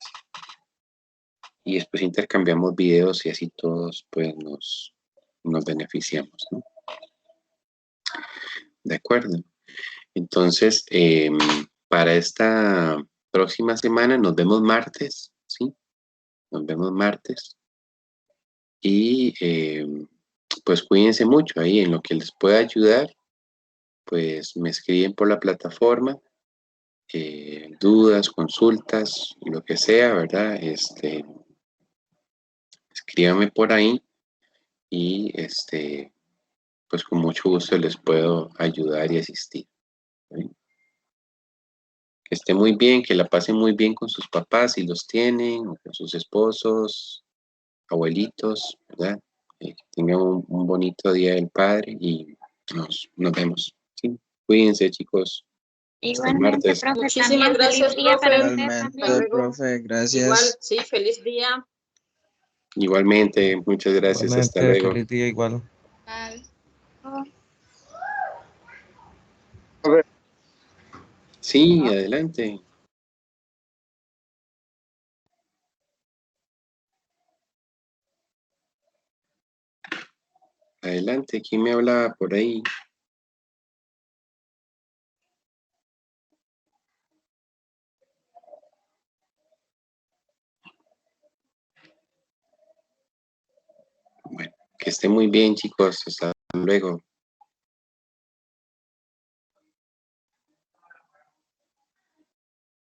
Y después intercambiamos videos y así todos pues nos beneficiamos, ¿no? De acuerdo. Entonces, para esta próxima semana nos vemos martes, ¿sí? Nos vemos martes. Y pues cuídense mucho ahí en lo que les pueda ayudar. Pues me escriben por la plataforma dudas, consultas, lo que sea, ¿verdad? Escríbame por ahí y pues con mucho gusto les puedo ayudar y asistir. ¿Sí? Que esté muy bien, que la pasen muy bien con sus papás si los tienen, o con sus esposos, abuelitos, ¿verdad? Que tengan un bonito Día del Padre y nos vemos. ¿Sí? Cuídense, chicos. Hasta el Igualmente, martes. profe, Muchísimas también gracias, feliz día para profe. usted Hasta Igualmente, también. luego. profe, gracias. Igual, sí, feliz día. Igualmente, muchas gracias. Hasta Igualmente, luego. feliz día igual. Bye. Sí, adelante. Adelante, ¿quién me habla por ahí? Bueno, que esté muy bien, chicos. Hasta luego.